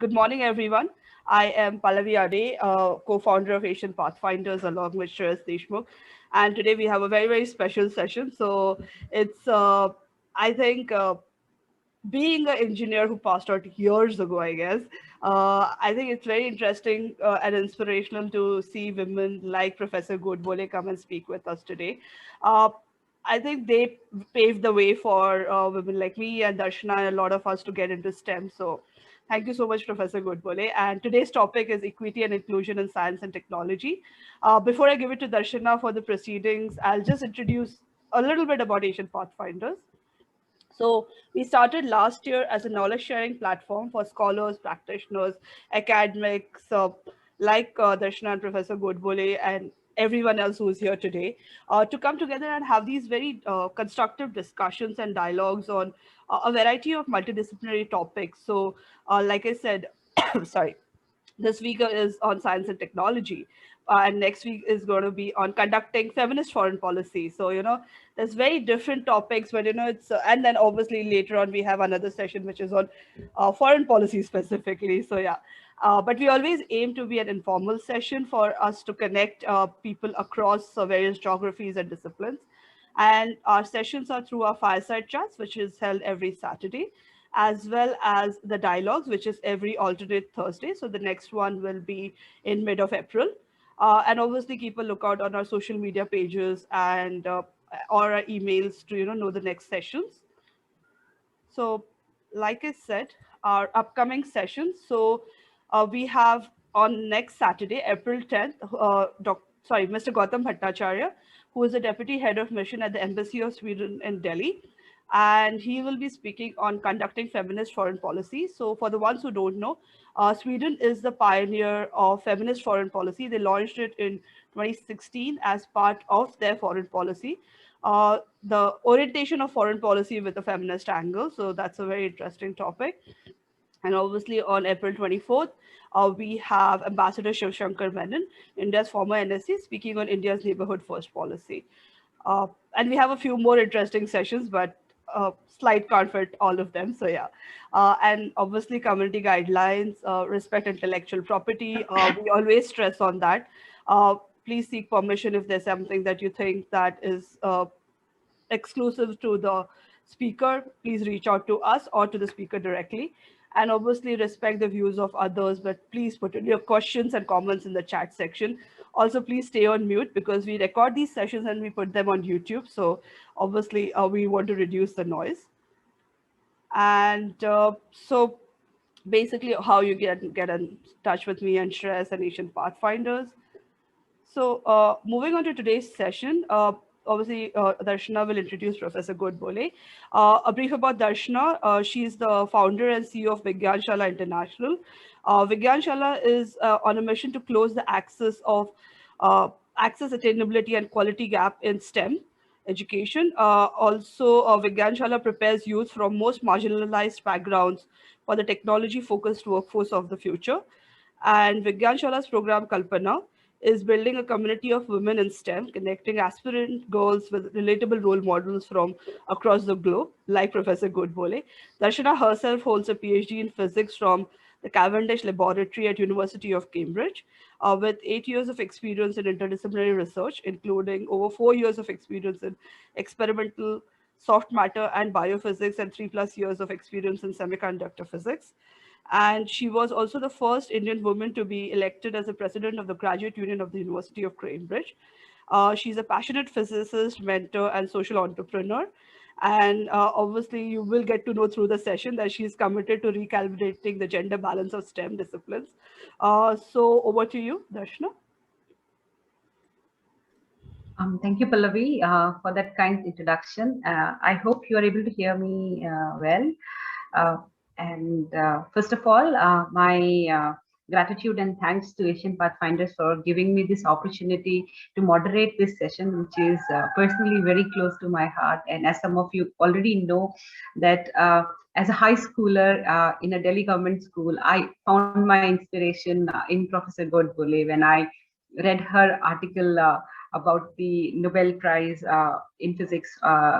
Good morning, everyone. I am Pallavi Ade, co-founder of Asian Pathfinders, along with Shreyas Deshmukh. And today we have a very, very special session. So it's, I think, being an engineer who passed out years ago, I guess, I think it's very interesting and inspirational to see women like Professor Godbole come and speak with us today. Uh, I think they paved the way for women like me and Darshana and a lot of us to get into STEM. So thank you so much, Professor Godbole. And today's topic is equity and inclusion in science and technology. Before I give it to Darshana for the proceedings, I'll just introduce a little bit about Asian Pathfinders. So we started last year as a knowledge sharing platform for scholars, practitioners, academics, Darshana and Professor Godbole and everyone else who is here today to come together and have these very constructive discussions and dialogues on a variety of multidisciplinary topics. So, like I said, sorry, this week is on science and technology, and next week is going to be on conducting feminist foreign policy. So there's very different topics, but it's and then obviously later on we have another session which is on foreign policy specifically. So yeah, but we always aim to be an informal session for us to connect people across various geographies and disciplines. And our sessions are through our fireside chats, which is held every Saturday, as well as the dialogues, which is every alternate Thursday. So the next one will be in mid of April. And obviously keep a lookout on our social media pages and or our emails to know the next sessions. So, like I said, our upcoming sessions. So, we have on next Saturday, April 10th, Mr. Gautam Bhattacharya, who is the Deputy Head of Mission at the Embassy of Sweden in Delhi. And he will be speaking on conducting feminist foreign policy. So, for the ones who don't know, Sweden is the pioneer of feminist foreign policy. They launched it in 2016 as part of their foreign policy, the orientation of foreign policy with a feminist angle. So that's a very interesting topic. And obviously on April 24th, we have Ambassador Shiv Shankar Menon, India's former NSC, speaking on India's neighborhood first policy. And we have a few more interesting sessions, but slide can't fit all of them. So yeah, and obviously community guidelines, respect intellectual property. We always stress on that. Please seek permission if there's something that you think that is exclusive to the speaker. Please reach out to us or to the speaker directly. And obviously respect the views of others, but please put in your questions and comments in the chat section. Also, please stay on mute because we record these sessions and we put them on YouTube. So obviously we want to reduce the noise. And so basically how you get in touch with me and Shreyas and Asian Pathfinders. So moving on to today's session, obviously Darshana will introduce Professor Godbole. A brief about Darshana. She's the founder and CEO of VigyanShaala International. VigyanShaala is on a mission to close the access, attainability, and quality gap in STEM education. Also, VigyanShaala prepares youth from most marginalized backgrounds for the technology-focused workforce of the future. And VigyanShaala's program Kalpana is building a community of women in STEM, connecting aspirant girls with relatable role models from across the globe, like Professor Godbole. Darshana herself holds a PhD in physics from the Cavendish Laboratory at University of Cambridge, with 8 years of experience in interdisciplinary research, including over 4 years of experience in experimental soft matter and biophysics and 3+ years of experience in semiconductor physics. And she was also the first Indian woman to be elected as the president of the Graduate Union of the University of Cambridge. She's a passionate physicist, mentor, and social entrepreneur. And obviously, you will get to know through the session that she's committed to recalibrating the gender balance of STEM disciplines. So over to you, Darshana. Thank you, Pallavi, for that kind introduction. I hope you are able to hear me well. First of all, my gratitude and thanks to Asian Pathfinders for giving me this opportunity to moderate this session, which is personally very close to my heart. And as some of you already know, that as a high schooler in a Delhi government school, I found my inspiration in Professor Godbole when I read her article about the Nobel Prize in physics,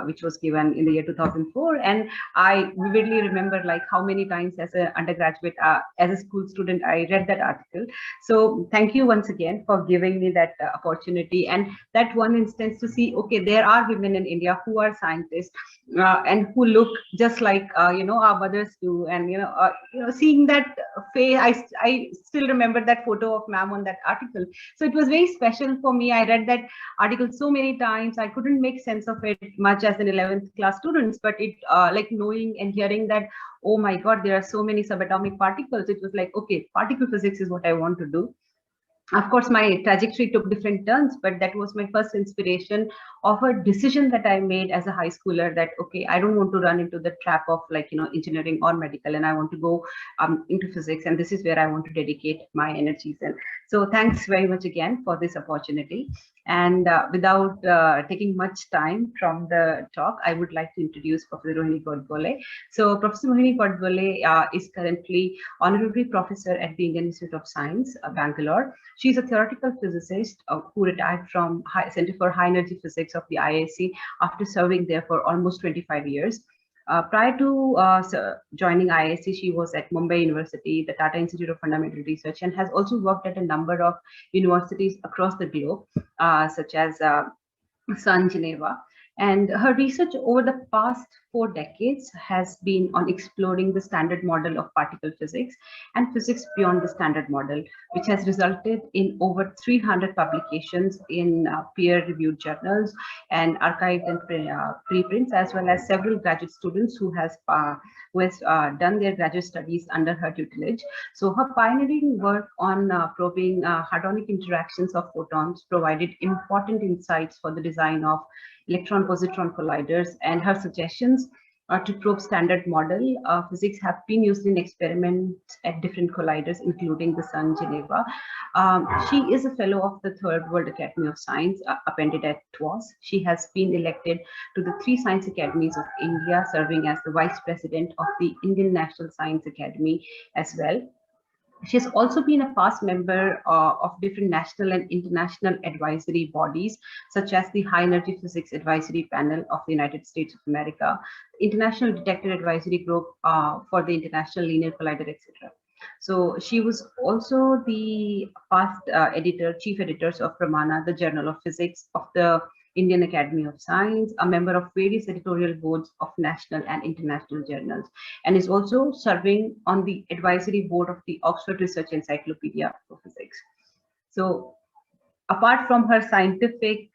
which was given in the year 2004. And I vividly remember like how many times as an undergraduate, as a school student, I read that article. So thank you once again for giving me that opportunity, and that one instance to see, okay, there are women in India who are scientists and who look just like our mothers do. And seeing that face, I still remember that photo of ma'am on that article. So it was very special for me. I read that article so many times. I couldn't make sense of it much as an 11th class students, but it like knowing and hearing that, oh my God, there are so many subatomic particles. It was like, okay, particle physics is what I want to do. Of course, my trajectory took different turns, but that was my first inspiration of a decision that I made as a high schooler, that, okay, I don't want to run into the trap of like, engineering or medical, and I want to go into physics. And this is where I want to dedicate my energies in. So thanks very much again for this opportunity. And without taking much time from the talk, I would like to introduce Professor Rohini Godbole. So Professor Rohini Godbole is currently Honorary Professor at the Indian Institute of Science, Bangalore. She is a theoretical physicist who retired from Center for High Energy Physics of the IISc after serving there for almost 25 years. Prior to joining IISc, she was at Mumbai University, the Tata Institute of Fundamental Research, and has also worked at a number of universities across the globe, such as CERN, Geneva. And her research over the past 4 decades has been on exploring the standard model of particle physics and physics beyond the standard model, which has resulted in over 300 publications in peer-reviewed journals and archived and preprints, as well as several graduate students who has done their graduate studies under her tutelage. So her pioneering work on probing hadronic interactions of photons provided important insights for the design of electron-positron colliders, and her suggestions to probe standard model physics have been used in experiments at different colliders, including the CERN Geneva. She is a fellow of the Third World Academy of Science, appended at TWAS. She has been elected to the 3 Science Academies of India, serving as the Vice President of the Indian National Science Academy as well. She has also been a past member of different national and international advisory bodies, such as the High Energy Physics Advisory Panel of the United States of America, International Detector Advisory Group for the International Linear Collider, etc. So she was also the past chief editors of Pramana, the Journal of Physics of the Indian Academy of Science, a member of various editorial boards of national and international journals, and is also serving on the advisory board of the Oxford Research Encyclopedia for Physics. So apart from her scientific,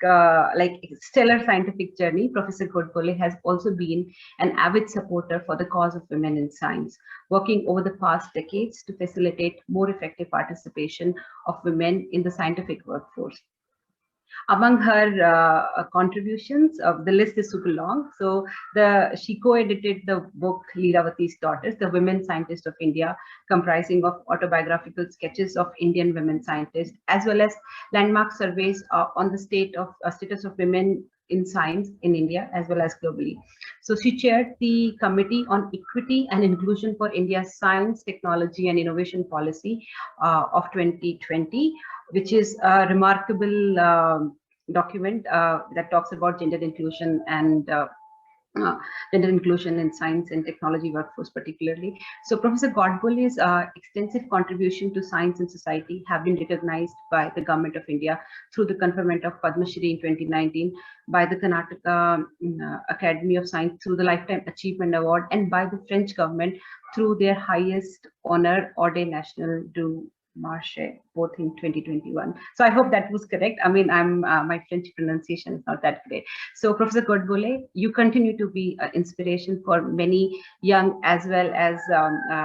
stellar scientific journey, Professor Godbole has also been an avid supporter for the cause of women in science, working over the past decades to facilitate more effective participation of women in the scientific workforce. Among her contributions, the list is super long. So she co-edited the book Leeravati's Daughters, The Women Scientists of India, comprising of autobiographical sketches of Indian women scientists, as well as landmark surveys on the status of women in science in India as well as globally. So she chaired the Committee on Equity and Inclusion for India's Science, Technology and Innovation Policy of 2020, which is a remarkable document that talks about gender inclusion and gender inclusion in science and technology workforce particularly. So Professor Godbole's extensive contribution to science and society have been recognized by the Government of India through the conferment of Padmashri in 2019, by the Karnataka Academy of Science through the Lifetime Achievement Award, and by the French government through their highest honor, Ordre National du Marche, both in 2021. So I hope that was correct. I mean, my French pronunciation is not that great. So Professor Godbole, you continue to be an inspiration for many young as well as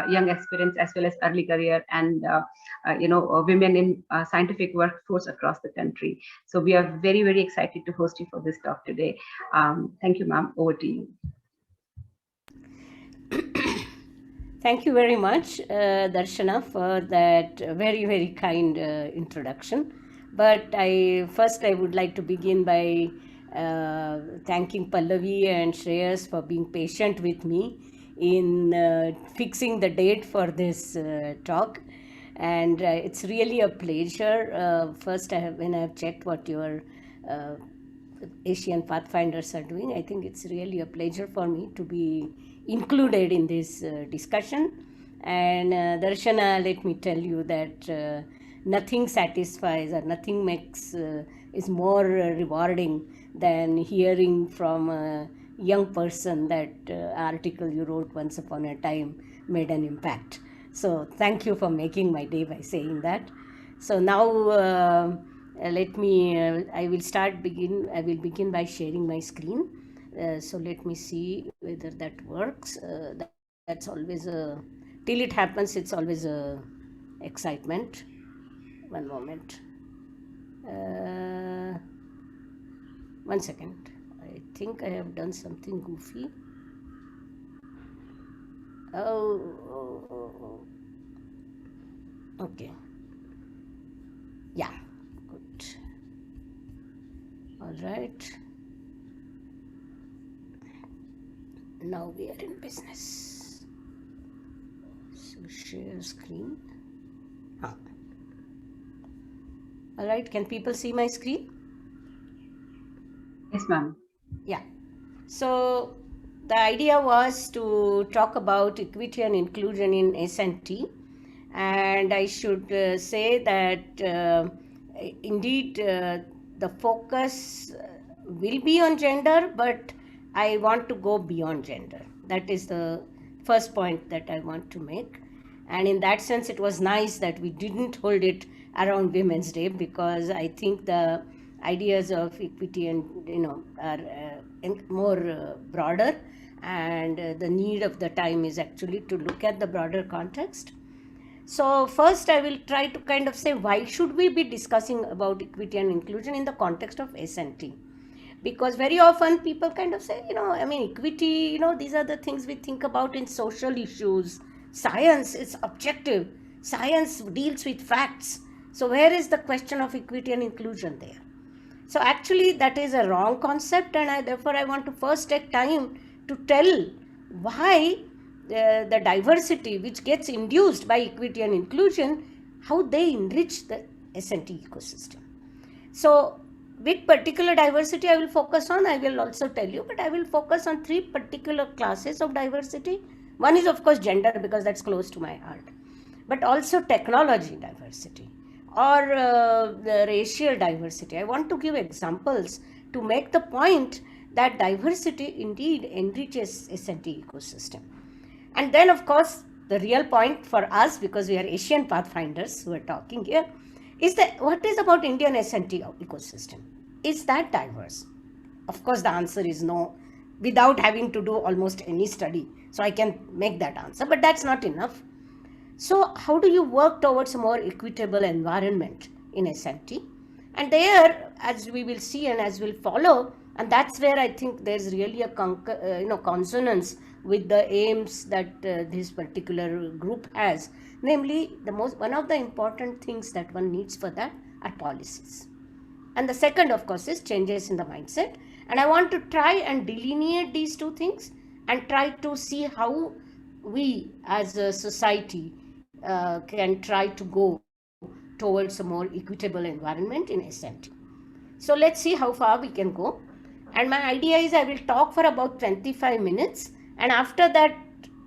young aspirants, as well as early career and women in scientific workforce across the country. So we are very, very excited to host you for this talk today. Thank you, ma'am. Over to you. Thank you very much, Darshana, for that very, very kind introduction. But I would like to begin by thanking Pallavi and Shreyas for being patient with me in fixing the date for this talk. And it's really a pleasure. When I have checked what your Asian Pathfinders are doing. I think it's really a pleasure for me to be included in this discussion. And Darshana, let me tell you that nothing satisfies or nothing makes is more rewarding than hearing from a young person that article you wrote once upon a time made an impact. So thank you for making my day by saying that. So now let me, I will begin by sharing my screen. So let me see whether that works. That's always till it happens, it's always a excitement. One moment. One second. I think I have done something goofy. Oh. Okay. Yeah, good. All right. Now we are in business. So share screen. All right, can people see my screen? Yes, ma'am. Yeah. So the idea was to talk about equity and inclusion in S&T. And I should say that indeed the focus will be on gender, but I want to go beyond gender. That is the first point that I want to make. And in that sense, it was nice that we didn't hold it around Women's Day, because I think the ideas of equity and are more broader, and the need of the time is actually to look at the broader context. So first I will try to kind of say, why should we be discussing about equity and inclusion in the context of S&T? Because very often people kind of say, equity, these are the things we think about in social issues. Science is objective. Science deals with facts. So where is the question of equity and inclusion there? So actually that is a wrong concept, and therefore I want to first take time to tell why the diversity which gets induced by equity and inclusion, how they enrich the S&T ecosystem. So which particular diversity I will focus on, I will also tell you, but I will focus on three particular classes of diversity. One is of course gender, because that's close to my heart, but also technology diversity or the racial diversity. I want to give examples to make the point that diversity indeed enriches S&T ecosystem. And then of course the real point for us, because we are Asian Pathfinders who are talking here, is that what is about Indian S&T ecosystem? Is that diverse? Of course the answer is no, without having to do almost any study. So I can make that answer, but that's not enough. So how do you work towards a more equitable environment in S&T? And there, as we will see and as we'll follow, and that's where I think there's really a consonance with the aims that this particular group has. Namely, one of the important things that one needs for that are policies. And the second, of course, is changes in the mindset. And I want to try and delineate these two things and try to see how we as a society can try to go towards a more equitable environment in S&T. So let's see how far we can go. And my idea is I will talk for about 25 minutes, and after that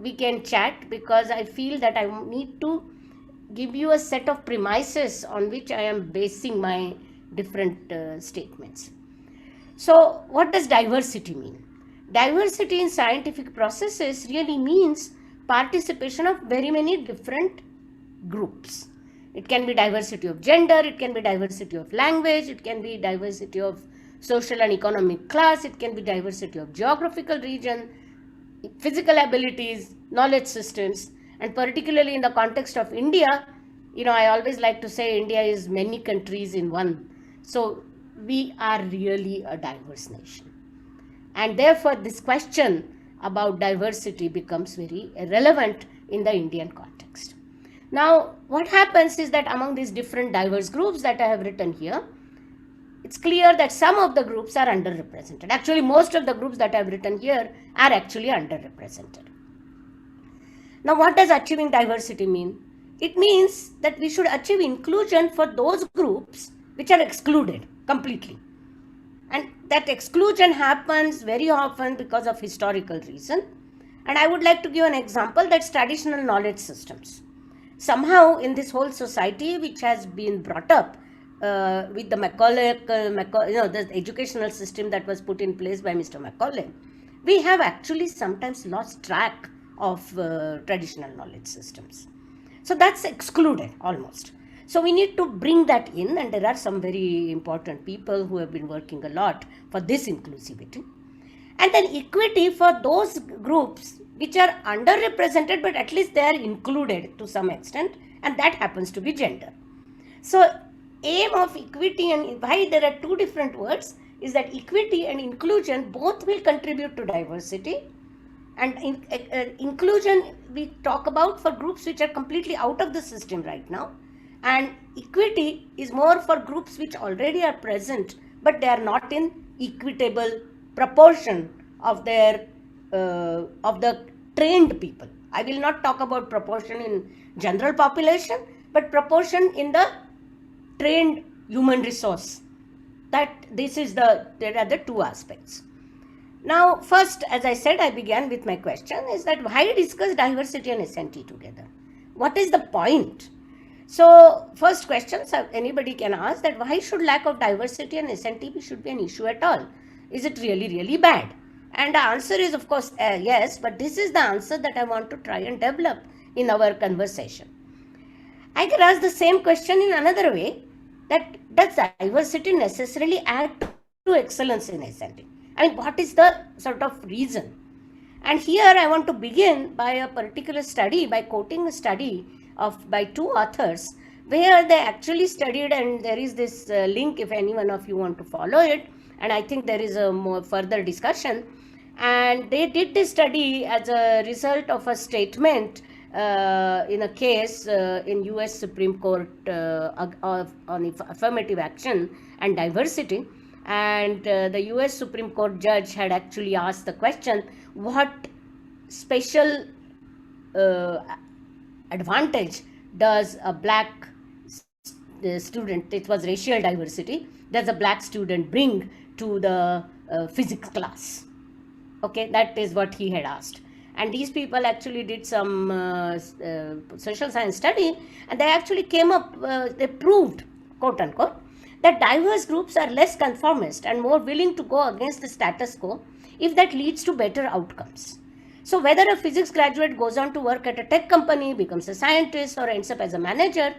we can chat, because I feel that I need to give you a set of premises on which I am basing my different statements. So what does diversity mean? Diversity in scientific processes really means participation of very many different groups. It can be diversity of gender, it can be diversity of language, it can be diversity of social and economic class, it can be diversity of geographical region, physical abilities, knowledge systems, and particularly in the context of India, I always like to say India is many countries in one. So we are really a diverse nation. And therefore this question about diversity becomes very relevant in the Indian context. Now, what happens is that among these different diverse groups that I have written here, it's clear that some of the groups are underrepresented. Actually, most of the groups that I have written here are actually underrepresented. Now, what does achieving diversity mean? It means that we should achieve inclusion for those groups which are excluded completely. And that exclusion happens very often because of historical reason. And I would like to give an example, that's traditional knowledge systems. Somehow in this whole society which has been brought up with the Macaulay, the educational system that was put in place by Mr. Macaulay, we have actually sometimes lost track of traditional knowledge systems. So that's excluded almost. So we need to bring that in, and there are some very important people who have been working a lot for this inclusivity. And then equity for those groups which are underrepresented, but at least they are included to some extent, and that happens to be gender. So aim of equity, and why there are two different words, is that equity and inclusion both will contribute to diversity. And inclusion we talk about for groups which are completely out of the system right now, and equity is more for groups which already are present, but they are not in equitable proportion of their of the trained people. I will not talk about proportion in general population, but proportion in the trained human resource. That there are the two aspects. Now, first, as I said, I began with my question, is that why discuss diversity and SNT together? What is the point? So, first question anybody can ask, that why should lack of diversity and SNT should be an issue at all? Is it really, really bad? And the answer is, of course, yes, but this is the answer that I want to try and develop in our conversation. I can ask the same question in another way, that does diversity necessarily add to excellence in SNT? I mean, what is the sort of reason? And here I want to begin by a particular study, by quoting a study by two authors, where they actually studied, and there is this link if any one of you want to follow it, and I think there is a more further discussion. And they did this study as a result of a statement in a case in US Supreme Court on affirmative action and diversity. And the US Supreme Court judge had actually asked the question, what special advantage does a black student, it was racial diversity, does a black student bring to the physics class? Okay, that is what he had asked. And these people actually did some social science study, and they actually came up, they proved, quote unquote, that diverse groups are less conformist and more willing to go against the status quo if that leads to better outcomes. So whether a physics graduate goes on to work at a tech company, becomes a scientist, or ends up as a manager,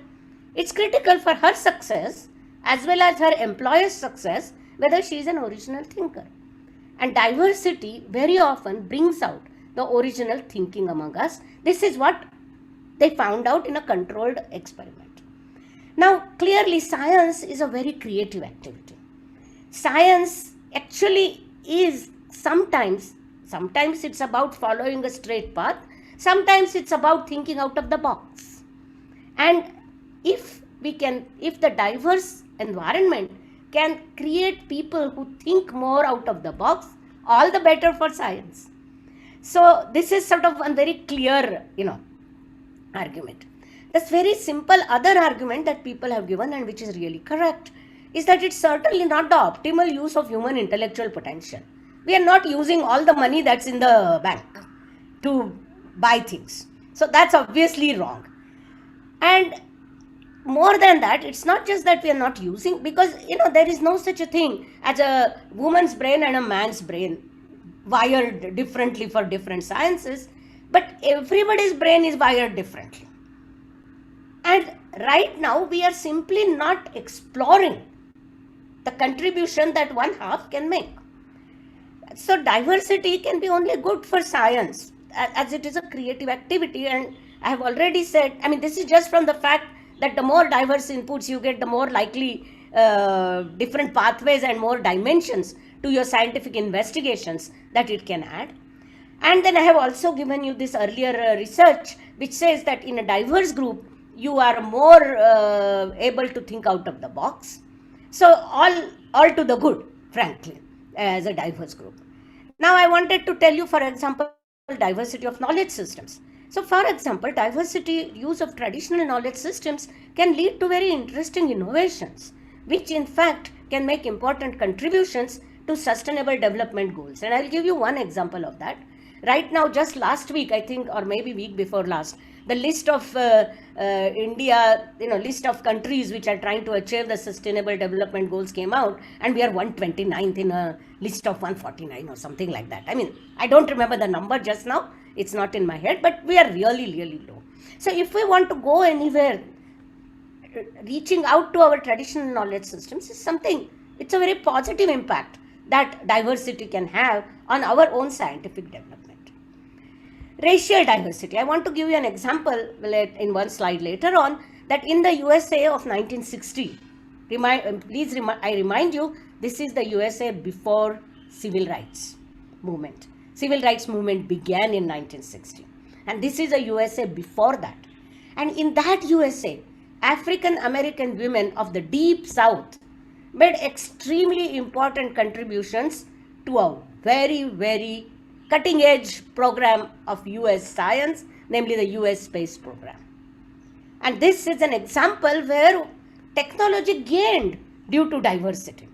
it's critical for her success as well as her employer's success whether she is an original thinker. And diversity very often brings out the original thinking among us. This is what they found out in a controlled experiment. Now, clearly, science is a very creative activity. Science actually is sometimes it's about following a straight path, sometimes it's about thinking out of the box. And if the diverse environment can create people who think more out of the box, all the better for science. So this is sort of one very clear, argument. This very simple other argument that people have given, and which is really correct, is that it's certainly not the optimal use of human intellectual potential. We are not using all the money that's in the bank to buy things. So that's obviously wrong. And more than that, it's not just that we are not using, because there is no such a thing as a woman's brain and a man's brain wired differently for different sciences, but everybody's brain is wired differently. And right now we are simply not exploring the contribution that one half can make. So diversity can be only good for science, as it is a creative activity. And I have already said, this is just from the fact that the more diverse inputs you get, the more likely different pathways and more dimensions to your scientific investigations that it can add. And then I have also given you this earlier research which says that in a diverse group you are more able to think out of the box. So all to the good, frankly, as a diverse group. Now I wanted to tell you, for example, diversity of knowledge systems. So for example, diversity use of traditional knowledge systems can lead to very interesting innovations, which in fact can make important contributions to sustainable development goals. And I'll give you one example of that. Right now, just last week, I think, or maybe week before last, the list of India, list of countries which are trying to achieve the sustainable development goals came out, and we are 129th in a list of 149 or something like that. I mean, I don't remember the number just now. It's not in my head, but we are really, really low. So if we want to go anywhere, reaching out to our traditional knowledge systems is something, it's a very positive impact that diversity can have on our own scientific development. Racial diversity. I want to give you an example in one slide later on, that in the USA of 1960, I remind you, this is the USA before civil rights movement. Civil rights movement began in 1960. And this is a USA before that. And in that USA, African American women of the deep South made extremely important contributions to a very, very cutting edge program of US science, namely the US space program. And this is an example where technology gained due to diversity.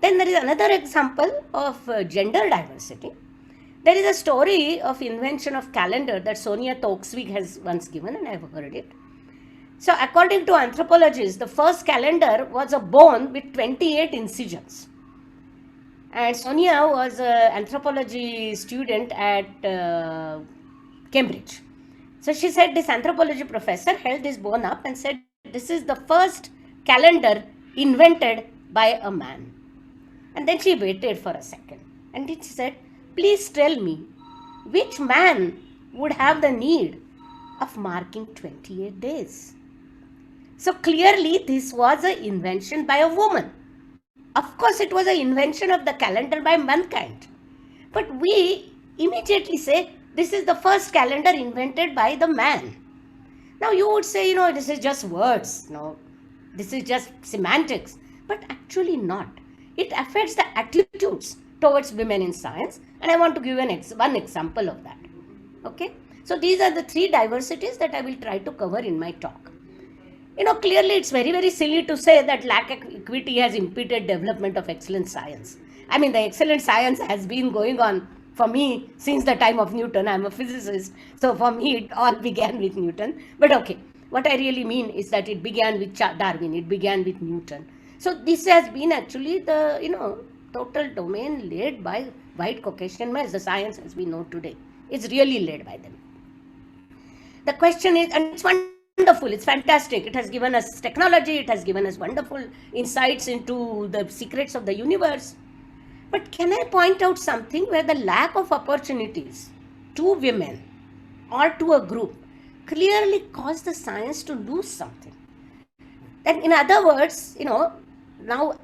Then there is another example of gender diversity. There is a story of invention of calendar that Sonia Toksvig has once given, and I have heard it. So according to anthropologists, the first calendar was a bone with 28 incisions. And Sonia was an anthropology student at Cambridge. So she said this anthropology professor held this bone up and said, this is the first calendar invented by a man. And then she waited for a second. And she said, please tell me, which man would have the need of marking 28 days? So clearly this was an invention by a woman. Of course, it was an invention of the calendar by mankind. But we immediately say, this is the first calendar invented by the man. Now you would say, this is just words. No, this is just semantics. But actually not. It affects the attitudes towards women in science. And I want to give one example of that. Okay. So these are the three diversities that I will try to cover in my talk. Clearly it's very, very silly to say that lack of equity has impeded development of excellent science. I mean, the excellent science has been going on for me since the time of Newton. I'm a physicist. So for me, it all began with Newton. But okay, what I really mean is that it began with Darwin. It began with Newton. So this has been actually the, total domain led by white Caucasian males, the science as we know today. It's really led by them. The question is, and it's wonderful, it's fantastic. It has given us technology, it has given us wonderful insights into the secrets of the universe. But can I point out something where the lack of opportunities to women or to a group clearly caused the science to lose something? And in other words, now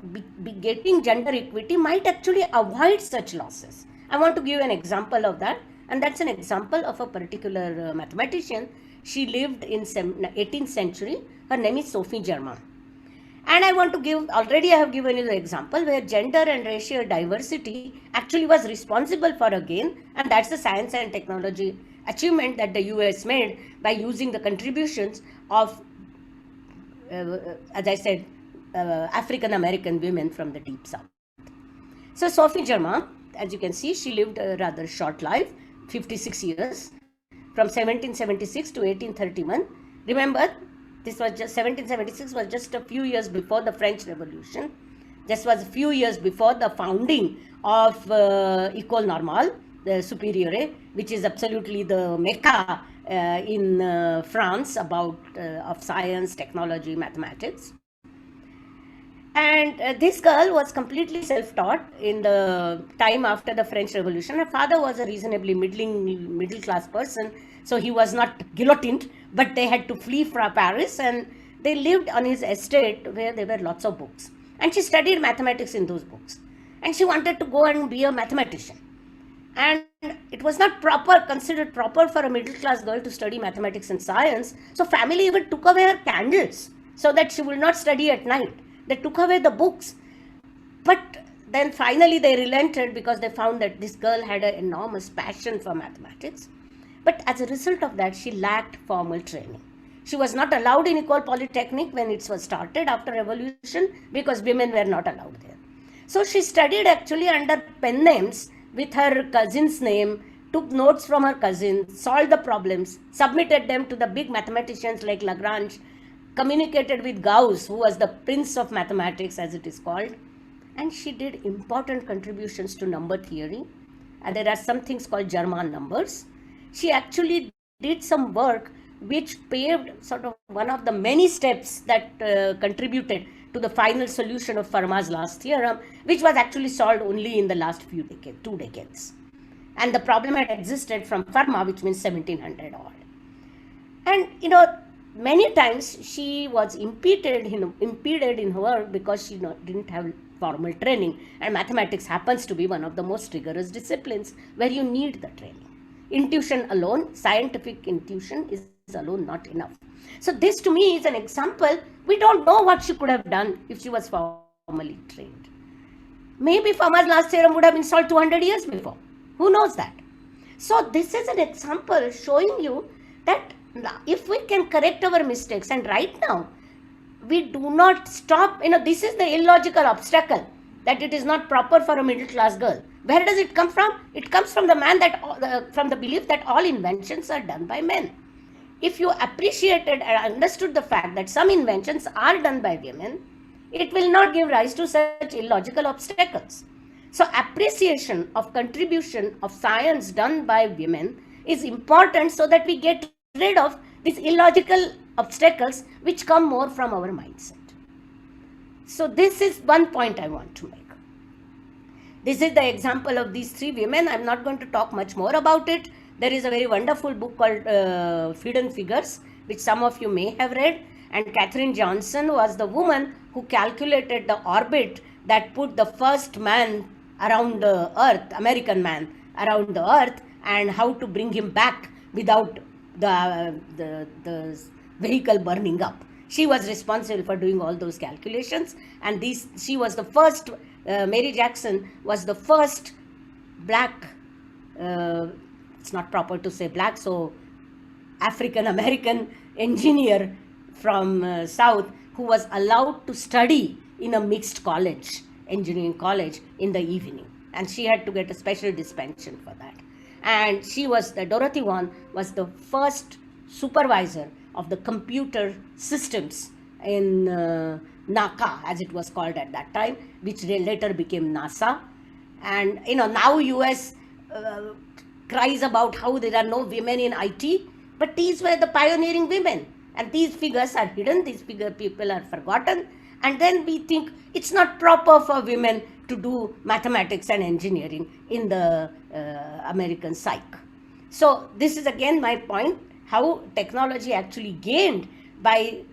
getting gender equity might actually avoid such losses. I want to give an example of that, and that's an example of a particular mathematician. She lived in 18th century. Her name is Sophie Germain. And I want to give, already I have given you the example where gender and racial diversity actually was responsible for a gain, and that's the science and technology achievement that the US made by using the contributions of, as I said, African American women from the deep south. So Sophie Germain, as you can see, she lived a rather short life, 56 years. From 1776 to 1831. Remember, this was just 1776 was just a few years before the French Revolution. This was a few years before the founding of École Normale, the Supérieure, which is absolutely the mecca in France about of science, technology, mathematics. And this girl was completely self-taught in the time after the French Revolution. Her father was a reasonably middle-class person, so he was not guillotined, but they had to flee from Paris, and they lived on his estate where there were lots of books. And she studied mathematics in those books. And she wanted to go and be a mathematician. And it was not considered proper for a middle-class girl to study mathematics and science, so family even took away her candles so that she would not study at night. They took away the books. But then finally they relented because they found that this girl had an enormous passion for mathematics. But as a result of that, she lacked formal training. She was not allowed in École Polytechnique when it was started after revolution because women were not allowed there. So she studied actually under pen names with her cousin's name, took notes from her cousin, solved the problems, submitted them to the big mathematicians like Lagrange, communicated with Gauss, who was the prince of mathematics as it is called, and she did important contributions to number theory. And there are some things called German numbers. She actually did some work which paved sort of one of the many steps that contributed to the final solution of Fermat's last theorem, which was actually solved only in the last few decades, 2 decades. And the problem had existed from Fermat, which means 1700 odd. And many times she was impeded in her work because she didn't have formal training, and mathematics happens to be one of the most rigorous disciplines where you need the training. Intuition alone, scientific intuition is alone not enough. So this to me is an example. We don't know what she could have done if she was formally trained. Maybe Fermat's last theorem would have been solved 200 years before. Who knows that? So this is an example showing you that if we can correct our mistakes, and right now we do not stop, this is the illogical obstacle that it is not proper for a middle class girl. Where does it come from? It comes from from the belief that all inventions are done by men. If you appreciated and understood the fact that some inventions are done by women, it will not give rise to such illogical obstacles. So appreciation of contribution of science done by women is important so that we get rid of these illogical obstacles which come more from our mindset. So this is one point I want to make. This is the example of these 3 women. I'm not going to talk much more about it. There is a very wonderful book called Hidden Figures, which some of you may have read. And Katherine Johnson was the woman who calculated the orbit that put the first man around the earth, American man around the earth, and how to bring him back without the vehicle burning up. She was responsible for doing all those calculations, and she was the first, Mary Jackson was the first black, it's not proper to say black, so African American engineer from South who was allowed to study in a mixed college, engineering college, in the evening, and she had to get a special dispensation for that. And she was, Dorothy Vaughan was the first supervisor of the computer systems in NACA, as it was called at that time, which later became NASA. And now US cries about how there are no women in IT, but these were the pioneering women, and these figures are hidden, these people are forgotten, and then we think it's not proper for women to do mathematics and engineering in the American psyche. So this is again my point, how technology actually gained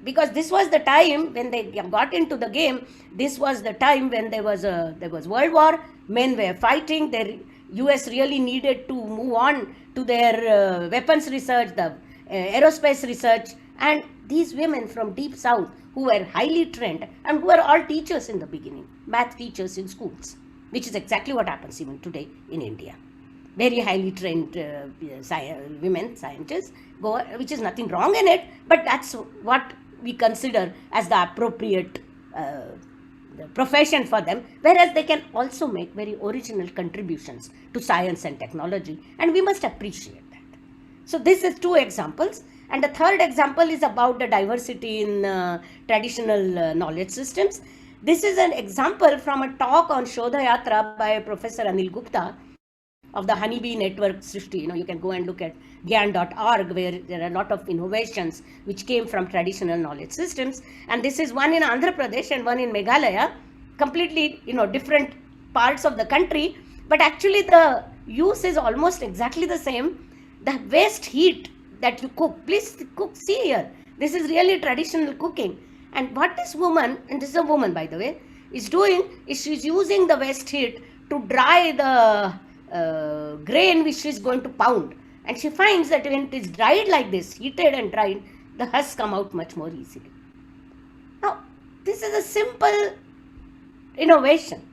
because this was the time when they got into the game. This was the time when there was World War, men were fighting, the US really needed to move on to their weapons research, the aerospace research, and these women from deep south who were highly trained and who were all teachers in the beginning, math teachers in schools, which is exactly what happens even today in India. Very highly trained women scientists go, which is nothing wrong in it, but that's what we consider as the appropriate profession for them, whereas they can also make very original contributions to science and technology, and we must appreciate that. So this is 2 examples. And the third example is about the diversity in traditional knowledge systems. This is an example from a talk on Shodha Yatra by Professor Anil Gupta of the Honeybee Network Srishti. You can go and look at gyan.org, where there are a lot of innovations which came from traditional knowledge systems. And this is one in Andhra Pradesh and one in Meghalaya, completely, different parts of the country. But actually the use is almost exactly the same. The waste heat that you cook, please cook, see here, this is really traditional cooking. And what this woman, and this is a woman by the way, is doing is she's using the waste heat to dry the grain which she's going to pound. And she finds that when it is dried like this, heated and dried, the husks come out much more easily. Now, this is a simple innovation.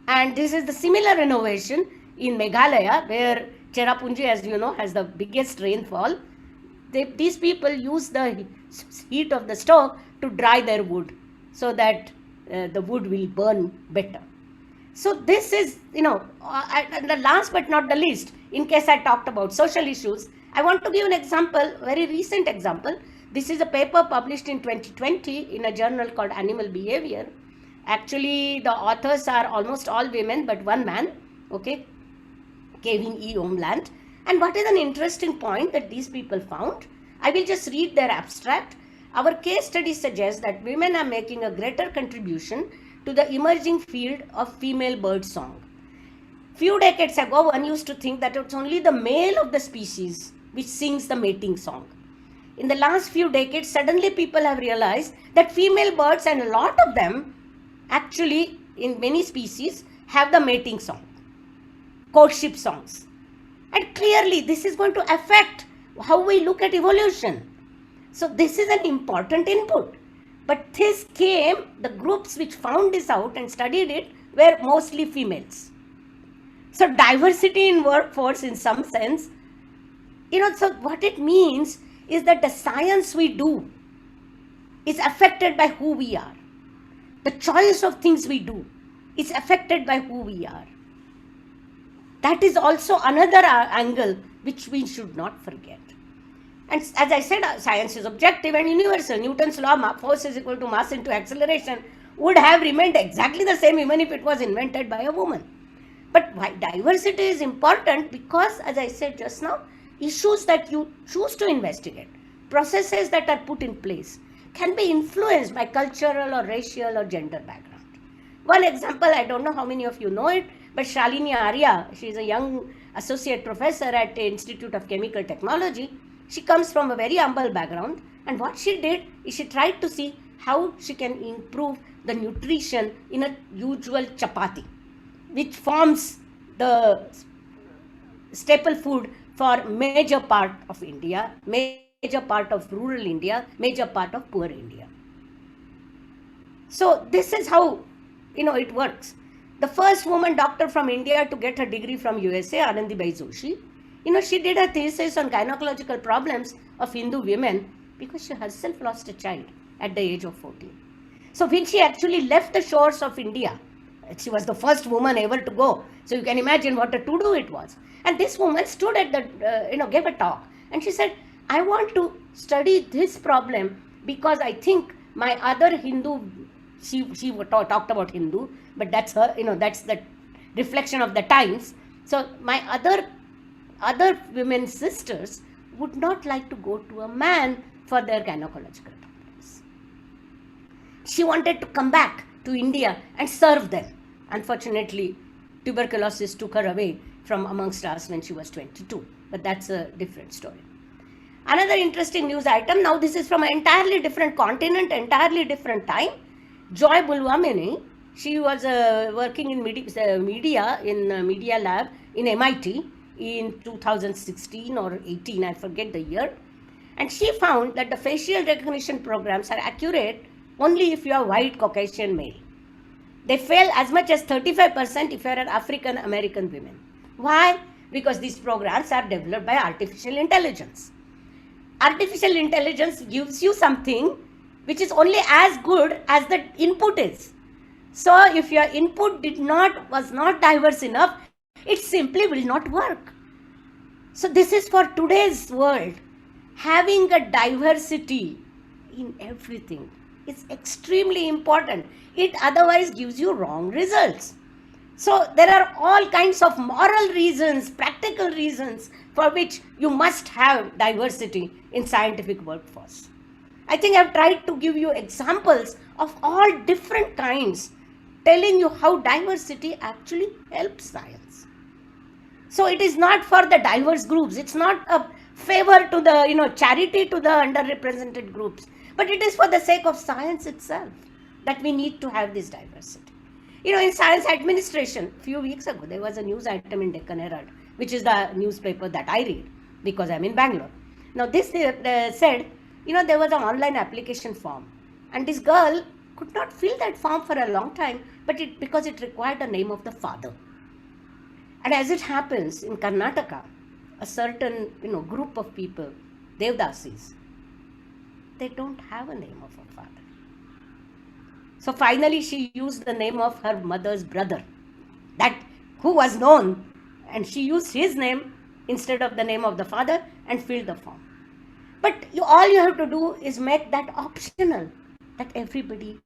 And this is the similar innovation in Meghalaya, where Cherrapunji, as you know, has the biggest rainfall. These people use the heat of the stove to dry their wood so that the wood will burn better. So this is, and the last but not the least, in case I talked about social issues, I want to give an example, very recent example. This is a paper published in 2020 in a journal called Animal Behavior. Actually, the authors are almost all women, but one man, okay, Kevin E. Omland. And what is an interesting point that these people found? I will just read their abstract. Our case study suggests that women are making a greater contribution to the emerging field of female bird song. Few decades ago, one used to think that it's only the male of the species which sings the mating song. In the last few decades, suddenly people have realized that female birds, and a lot of them, actually in many species, have the mating song, courtship songs. And clearly, this is going to affect how we look at evolution. So this is an important input. But this came, the groups which found this out and studied it were mostly females. So diversity in workforce, in some sense, so what it means is that the science we do is affected by who we are. The choice of things we do is affected by who we are. That is also another angle which we should not forget. And as I said, science is objective and universal. Newton's law, force is equal to mass into acceleration, would have remained exactly the same even if it was invented by a woman. But why diversity is important? Because, as I said just now, issues that you choose to investigate, processes that are put in place, can be influenced by cultural or racial or gender background. One example, I don't know how many of you know it, but Shalini Arya, she is a young associate professor at the Institute of Chemical Technology. She comes from a very humble background, and what she did is she tried to see how she can improve the nutrition in a usual chapati, which forms the staple food for major part of India, major part of rural India, major part of poor India. So this is how it works. The first woman doctor from India to get her degree from USA, Anandibai Joshi, she did a thesis on gynecological problems of Hindu women because she herself lost a child at the age of 14. So when she actually left the shores of India, she was the first woman ever to go. So you can imagine what a to-do it was. And this woman stood at the, gave a talk. And she said, I want to study this problem because I think my other Hindu, she talked about Hindu, but that's her, that's the reflection of the times. So my other women sisters would not like to go to a man for their gynecological problems. She wanted to come back to India and serve them. Unfortunately, tuberculosis took her away from amongst us when she was 22, but that's a different story. Another interesting news item, now this is from an entirely different continent, entirely different time. Joy Bulwamini, she was working in media in Media Lab in MIT in 2016 or 18, I forget the year. And she found that the facial recognition programs are accurate only if you are white Caucasian male. They fail as much as 35% if you are an African American woman. Why? Because these programs are developed by artificial intelligence. Artificial intelligence gives you something which is only as good as the input is. So if your input was not diverse enough, it simply will not work. So this is for today's world. Having a diversity in everything is extremely important. It otherwise gives you wrong results. So there are all kinds of moral reasons, practical reasons for which you must have diversity in scientific workforce. I think I've tried to give you examples of all different kinds, telling you how diversity actually helps science. So it is not for the diverse groups. It's not a favor to the, charity to the underrepresented groups, but it is for the sake of science itself that we need to have this diversity. In science administration, a few weeks ago, there was a news item in Deccan Herald, which is the newspaper that I read because I'm in Bangalore. Now this said, there was an online application form, and this girl could not fill that form for a long time, but because it required the name of the father. And as it happens in Karnataka, a certain group of people, Devdasis, they don't have a name of a father. So finally she used the name of her mother's brother. that who was known, and she used his name instead of the name of the father and filled the form. But all you have to do is make that optional, that everybody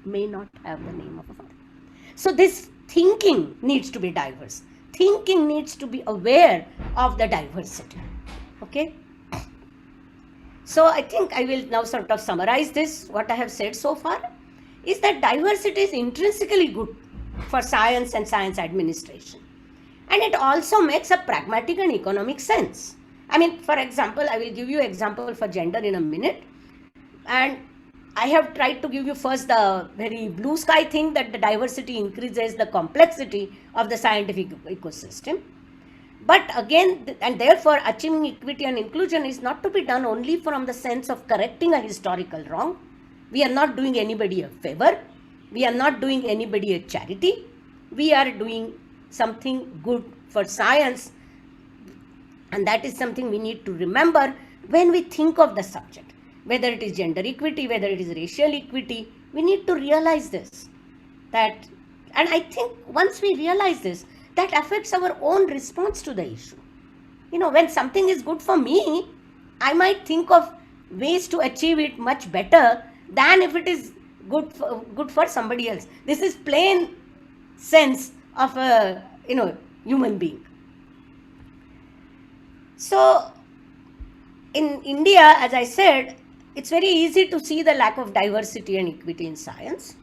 may not have the name of a father. So this thinking needs to be diverse. Thinking needs to be aware of the diversity. Okay? So I think I will now sort of summarize this. What I have said so far is that diversity is intrinsically good for science and science administration. And it also makes a pragmatic and economic sense. I mean, for example, I will give you example for gender in a minute. And I have tried to give you first the very blue sky thing, that the diversity increases the complexity of the scientific ecosystem. But again, and therefore achieving equity and inclusion is not to be done only from the sense of correcting a historical wrong. We are not doing anybody a favor. We are not doing anybody a charity. We are doing something good for science. And that is something we need to remember when we think of the subject. Whether it is gender equity, whether it is racial equity, we need to realize this. And I think once we realize this, that affects our own response to the issue. You know, when something is good for me, I might think of ways to achieve it much better than if it is good for somebody else. This is plain sense of a human being. So in India, as I said, it's very easy to see the lack of diversity and equity in science.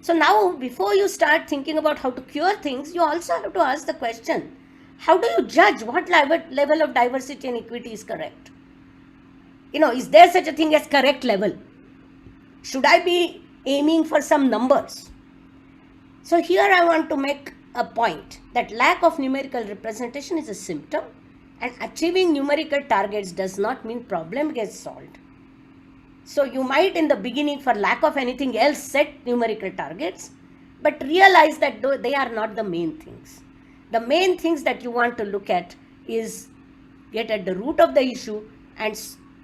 So now, before you start thinking about how to cure things, you also have to ask the question, how do you judge what level of diversity and equity is correct? You know, is there such a thing as correct level? Should I be aiming for some numbers? So here I want to make a point that lack of numerical representation is a symptom, and achieving numerical targets does not mean problem gets solved. So you might in the beginning, for lack of anything else, set numerical targets, but realize that they are not the main things. The main things that you want to look at is get at the root of the issue and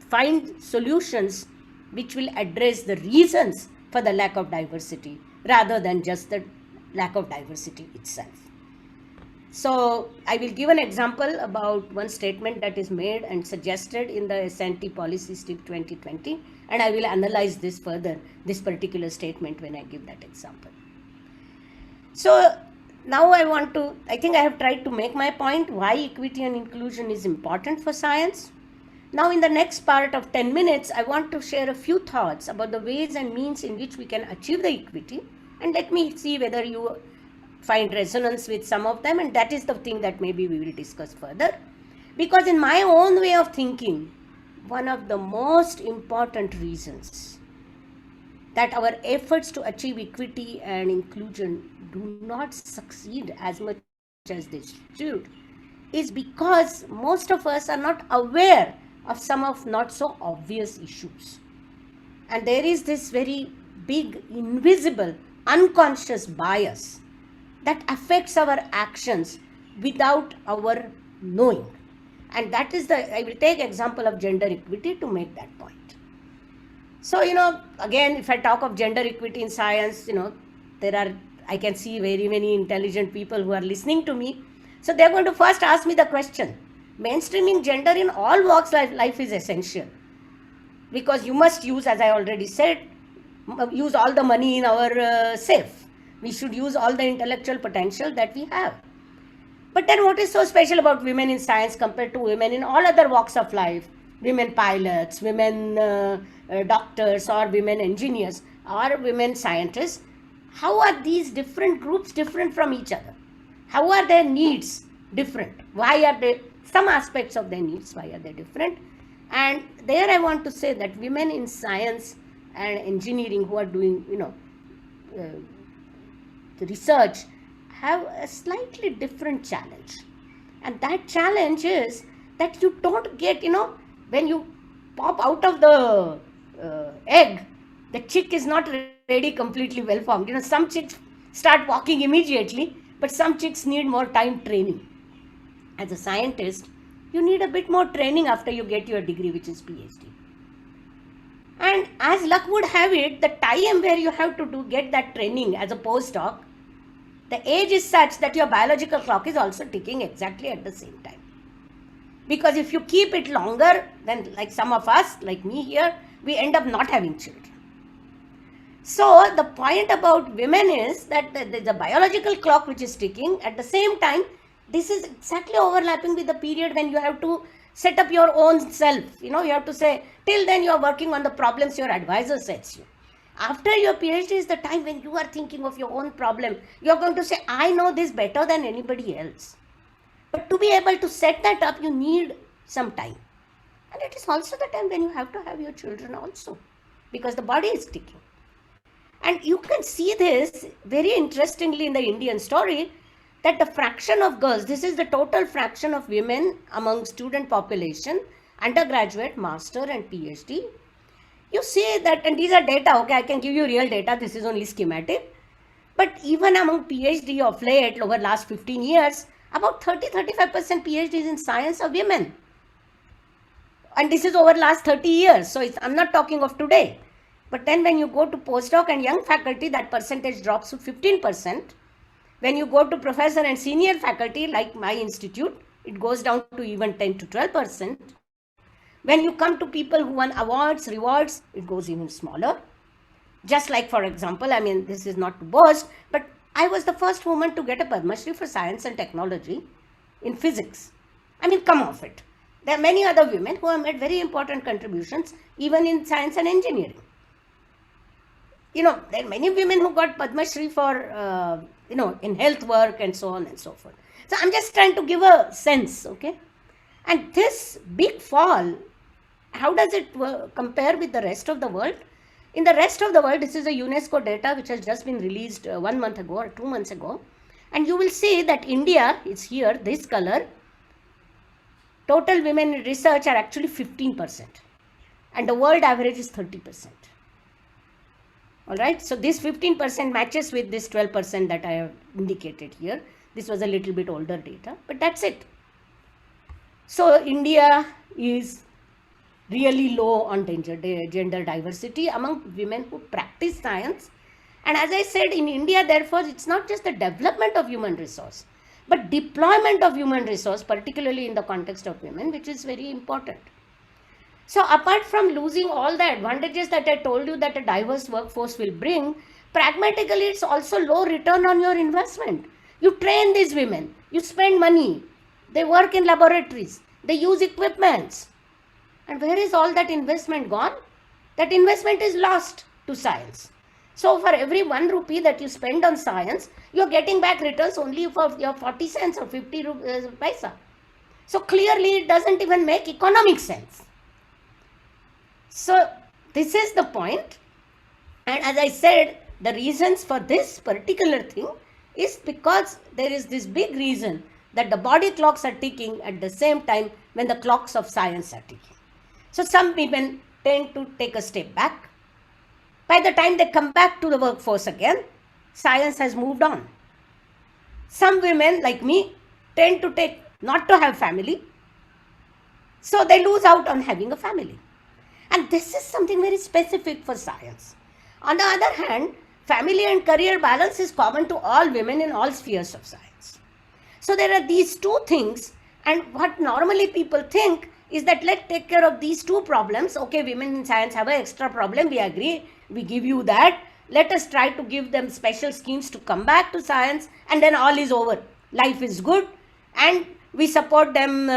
find solutions which will address the reasons for the lack of diversity rather than just the lack of diversity itself. So I will give an example about one statement that is made and suggested in the S&T Policy Step 2020, and I will analyze this further, this particular statement, when I give that example. So now I think I have tried to make my point why equity and inclusion is important for science. Now in the next part of 10 minutes, I want to share a few thoughts about the ways and means in which we can achieve the equity, and let me see whether you find resonance with some of them, and that is the thing that maybe we will discuss further. Because in my own way of thinking, one of the most important reasons that our efforts to achieve equity and inclusion do not succeed as much as they should is because most of us are not aware of some of not so obvious issues. And there is this very big, invisible, unconscious bias that affects our actions without our knowing. And that is I will take example of gender equity to make that point. So, again, if I talk of gender equity in science, I can see very many intelligent people who are listening to me. So they're going to first ask me the question, mainstreaming gender in all walks of life is essential. Because you must use, as I already said, use all the money in our safe. We should use all the intellectual potential that we have. But then what is so special about women in science compared to women in all other walks of life? Women pilots, women doctors, or women engineers, or women scientists. How are these different groups different from each other? How are their needs different? Why are they, some aspects of their needs, why are they different? And there I want to say that women in science and engineering who are doing, the research have a slightly different challenge. And that challenge is that you don't get, when you pop out of the egg, the chick is not ready completely well formed. Some chicks start walking immediately, but some chicks need more time training. As a scientist, you need a bit more training after you get your degree, which is PhD. And as luck would have it, the time where you have to get that training as a postdoc The age is such that your biological clock is also ticking exactly at the same time. Because if you keep it longer, then like some of us, like me here, we end up not having children. So the point about women is that the biological clock which is ticking, at the same time, this is exactly overlapping with the period when you have to set up your own self. You have to say, till then you are working on the problems your advisor sets you. After your PhD is the time when you are thinking of your own problem. You are going to say, I know this better than anybody else. But to be able to set that up, you need some time. And it is also the time when you have to have your children also, because the body is ticking. And you can see this very interestingly in the Indian story, that the fraction of girls, this is the total fraction of women among student population, undergraduate, master and PhD. You see that, and these are data, okay, I can give you real data, this is only schematic. But even among PhD of late, over last 15 years, about 30-35% PhDs in science are women. And this is over last 30 years, so I'm not talking of today. But then when you go to postdoc and young faculty, that percentage drops to 15%. When you go to professor and senior faculty, like my institute, it goes down to even 10 to 12%. When you come to people who won awards, rewards, it goes even smaller. Just like, for example, I mean, this is not to boast, but I was the first woman to get a Padmashri for science and technology in physics. I mean, come off it. There are many other women who have made very important contributions, even in science and engineering. There are many women who got Padmashri for, in health work and so on and so forth. So I'm just trying to give a sense, okay? And this big fall, how does it compare with the rest of the world? In the rest of the world, this is a UNESCO data which has just been released 1 month ago or 2 months ago. And you will see that India is here, this color. Total women in research are actually 15%. And the world average is 30%. All right, so this 15% matches with this 12% that I have indicated here. This was a little bit older data, but that's it. So India is really low on gender diversity among women who practice science. And as I said, in India, therefore, it's not just the development of human resource, but deployment of human resource, particularly in the context of women, which is very important. So apart from losing all the advantages that I told you that a diverse workforce will bring, pragmatically it's also low return on your investment. You train these women, you spend money, they work in laboratories, they use equipments. And where is all that investment gone? That investment is lost to science. So for every 1 rupee that you spend on science, you're getting back returns only for your 40 cents or 50 paisa. So clearly it doesn't even make economic sense. So this is the point. And as I said, the reasons for this particular thing is because there is this big reason that the body clocks are ticking at the same time when the clocks of science are ticking. So some women tend to take a step back. By the time they come back to the workforce again, science has moved on. Some women like me tend to not to have family. So they lose out on having a family. And this is something very specific for science. On the other hand, family and career balance is common to all women in all spheres of science. So there are these two things, and what normally people think is that let's take care of these two problems. Okay, women in science have an extra problem, we agree, we give you that. Let us try to give them special schemes to come back to science, and then all is over. Life is good, and we support them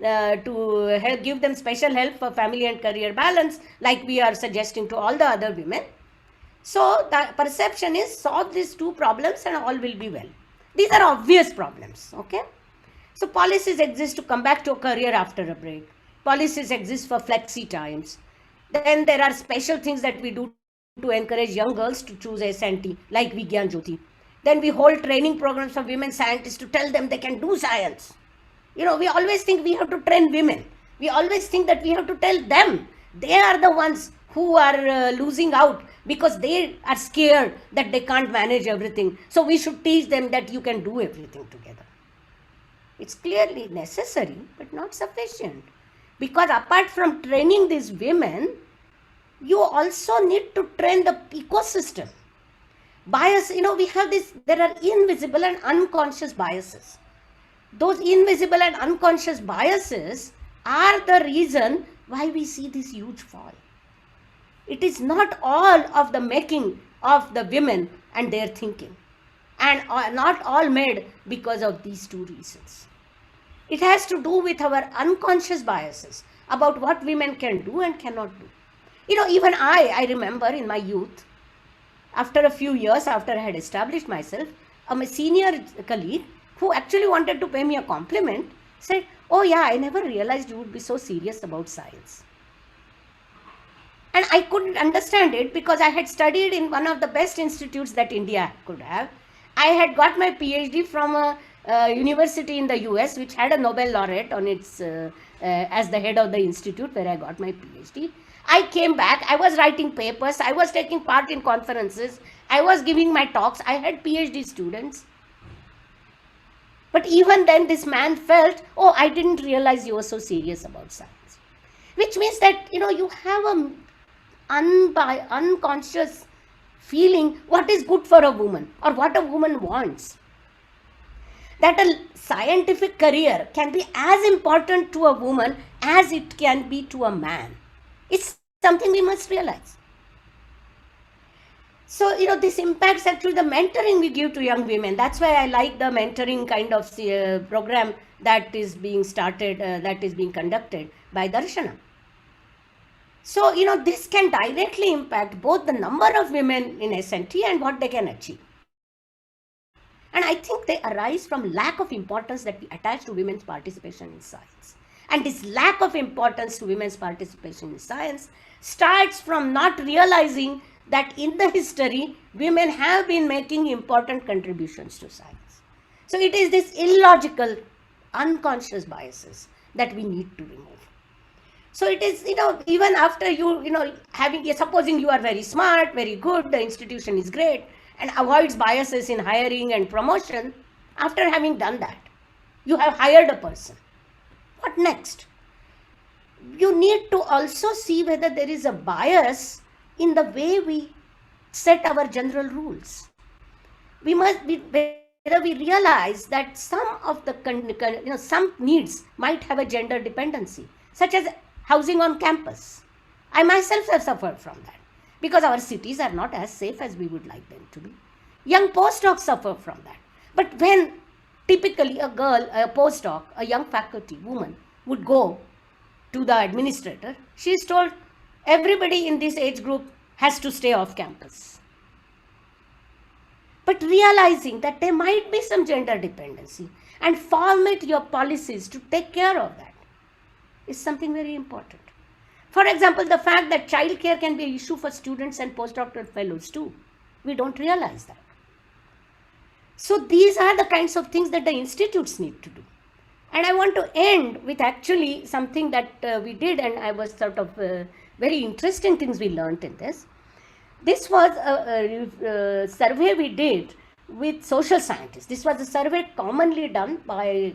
to help, give them special help for family and career balance, like we are suggesting to all the other women. So the perception is solve these two problems and all will be well. These are obvious problems, okay? So policies exist to come back to a career after a break. Policies exist for flexi times. Then there are special things that we do to encourage young girls to choose SNT, like VigyanShaala. Then we hold training programs for women scientists to tell them they can do science. We always think we have to train women. We always think that we have to tell them. They are the ones who are losing out because they are scared that they can't manage everything. So we should teach them that you can do everything together. It's clearly necessary, but not sufficient. Because apart from training these women, you also need to train the ecosystem. bias, we have this, there are invisible and unconscious biases. Those invisible and unconscious biases are the reason why we see this huge fall. It is not all of the making of the women and their thinking, and not all made because of these two reasons. It has to do with our unconscious biases about what women can do and cannot do. Even I remember in my youth, after a few years after I had established myself, a senior colleague who actually wanted to pay me a compliment said, "Oh yeah, I never realized you would be so serious about science." And I couldn't understand it because I had studied in one of the best institutes that India could have. I had got my PhD from a university in the US, which had a Nobel laureate on its as the head of the institute where I got my PhD. I came back, I was writing papers, I was taking part in conferences, I was giving my talks, I had PhD students. But even then this man felt, "Oh, I didn't realize you were so serious about science." Which means that, you have a unconscious feeling what is good for a woman or what a woman wants. That a scientific career can be as important to a woman as it can be to a man. It's something we must realize. So, this impacts actually the mentoring we give to young women. That's why I like the mentoring kind of program that is being started, that is being conducted by Darshana. So, this can directly impact both the number of women in S&T and what they can achieve. And I think they arise from lack of importance that we attach to women's participation in science. And this lack of importance to women's participation in science starts from not realizing that in the history, women have been making important contributions to science. So it is this illogical, unconscious biases that we need to remove. So it is, even after supposing you are very smart, very good, the institution is great, and avoids biases in hiring and promotion, after having done that, you have hired a person. What next? You need to also see whether there is a bias in the way we set our general rules. We must be, whether we realize that some of the, some needs might have a gender dependency, such as housing on campus. I myself have suffered from that because our cities are not as safe as we would like them to be. Young postdocs suffer from that. But when typically a girl, a postdoc, a young faculty woman would go to the administrator, she is told everybody in this age group has to stay off campus. But realizing that there might be some gender dependency and formulate your policies to take care of that is something very important. For example, the fact that childcare can be an issue for students and postdoctoral fellows too. We don't realize that. So these are the kinds of things that the institutes need to do. And I want to end with actually something that we did, and I was sort of very interesting things we learned in this. This was a survey we did with social scientists. This was a survey commonly done by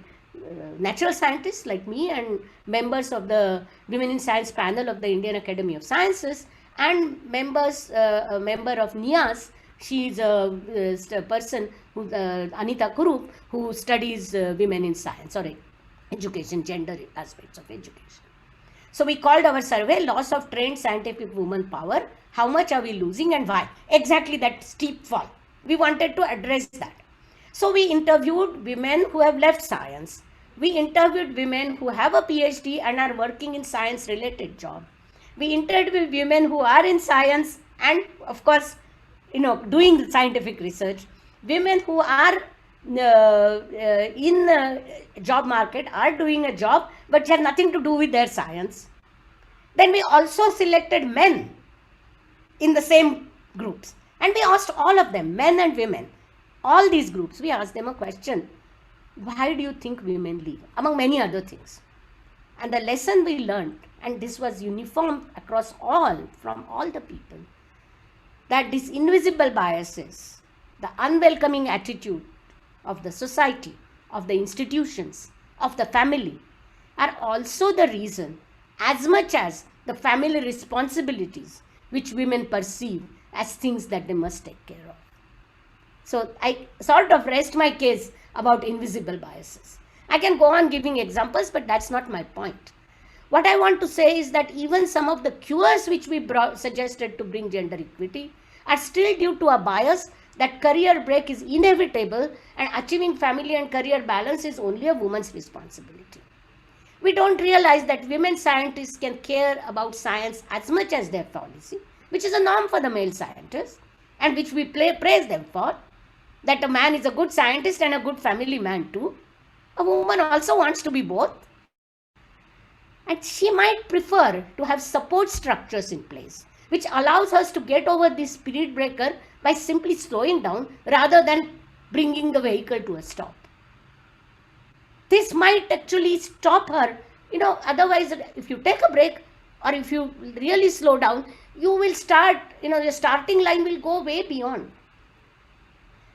natural scientists like me and members of the Women in Science panel of the Indian Academy of Sciences and a member of NIAS. She is a person, who, Anita Kurup, who studies women in science or education, gender aspects of education. So we called our survey Loss of Trained Scientific Woman Power. How much are we losing and why? Exactly that steep fall. We wanted to address that. So we interviewed women who have left science. We interviewed women who have a PhD and are working in science-related job. We interviewed women who are in science and, of course, doing scientific research. Women who are in job market are doing a job but have nothing to do with their science. Then we also selected men in the same groups. And we asked all of them, men and women, all these groups, we asked them a question. Why do you think women leave? Among many other things. And the lesson we learned, and this was uniform across from all the people, that these invisible biases, the unwelcoming attitude of the society, of the institutions, of the family, are also the reason, as much as the family responsibilities which women perceive as things that they must take care of. So I sort of rest my case about invisible biases. I can go on giving examples, but that's not my point. What I want to say is that even some of the cures which we suggested to bring gender equity are still due to a bias that career break is inevitable and achieving family and career balance is only a woman's responsibility. We don't realize that women scientists can care about science as much as their policy, which is a norm for the male scientists and which we praise them for, that a man is a good scientist and a good family man too. A woman also wants to be both. And she might prefer to have support structures in place, which allows us to get over this speed breaker by simply slowing down rather than bringing the vehicle to a stop. This might actually stop her. Otherwise, if you take a break or if you really slow down, you will start, your starting line will go way beyond.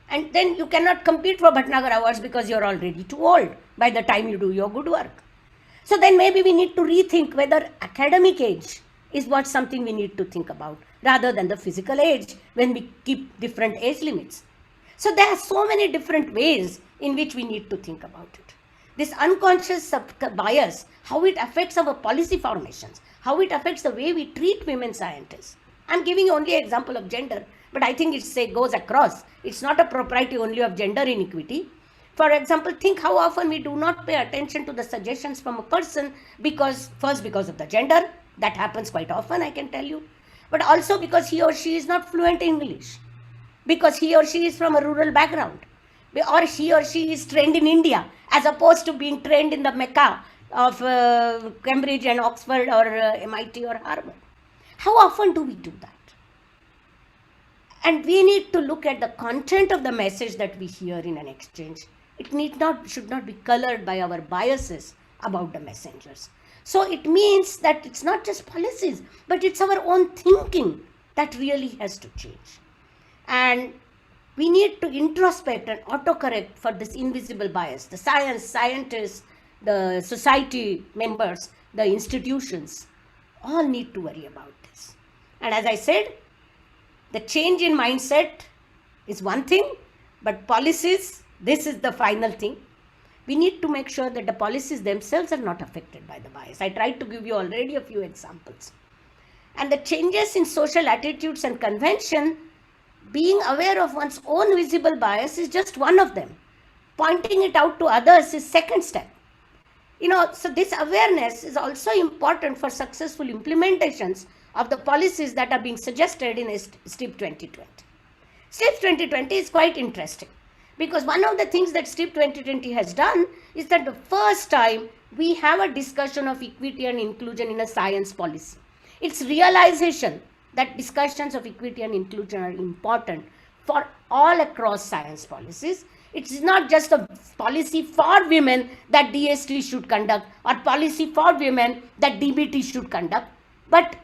And then you cannot compete for Bhatnagar Awards because you're already too old by the time you do your good work. So then maybe we need to rethink whether academic age is what something we need to think about rather than the physical age when we keep different age limits. So there are so many different ways in which we need to think about it. This unconscious bias, how it affects our policy formations, how it affects the way we treat women scientists. I'm giving you only an example of gender, but I think it goes across. It's not a propriety only of gender inequity. For example, think how often we do not pay attention to the suggestions from a person because of the gender. That happens quite often, I can tell you. But also because he or she is not fluent in English, because he or she is from a rural background, or he or she is trained in India as opposed to being trained in the Mecca of Cambridge and Oxford or MIT or Harvard. How often do we do that? And we need to look at the content of the message that we hear in an exchange. It should not be colored by our biases about the messengers. So it means that it's not just policies, but it's our own thinking that really has to change. And we need to introspect and autocorrect for this invisible bias. The scientists, the society members, the institutions, all need to worry about this. And as I said, the change in mindset is one thing, but policies, this is the final thing. We need to make sure that the policies themselves are not affected by the bias. I tried to give you already a few examples. And the changes in social attitudes and convention, being aware of one's own visible bias is just one of them. Pointing it out to others is second step. So this awareness is also important for successful implementations of the policies that are being suggested in STIP 2020. STIP 2020 is quite interesting because one of the things that STIP 2020 has done is that the first time we have a discussion of equity and inclusion in a science policy. It's realization that discussions of equity and inclusion are important for all across science policies. It's not just a policy for women that DST should conduct or policy for women that DBT should conduct, but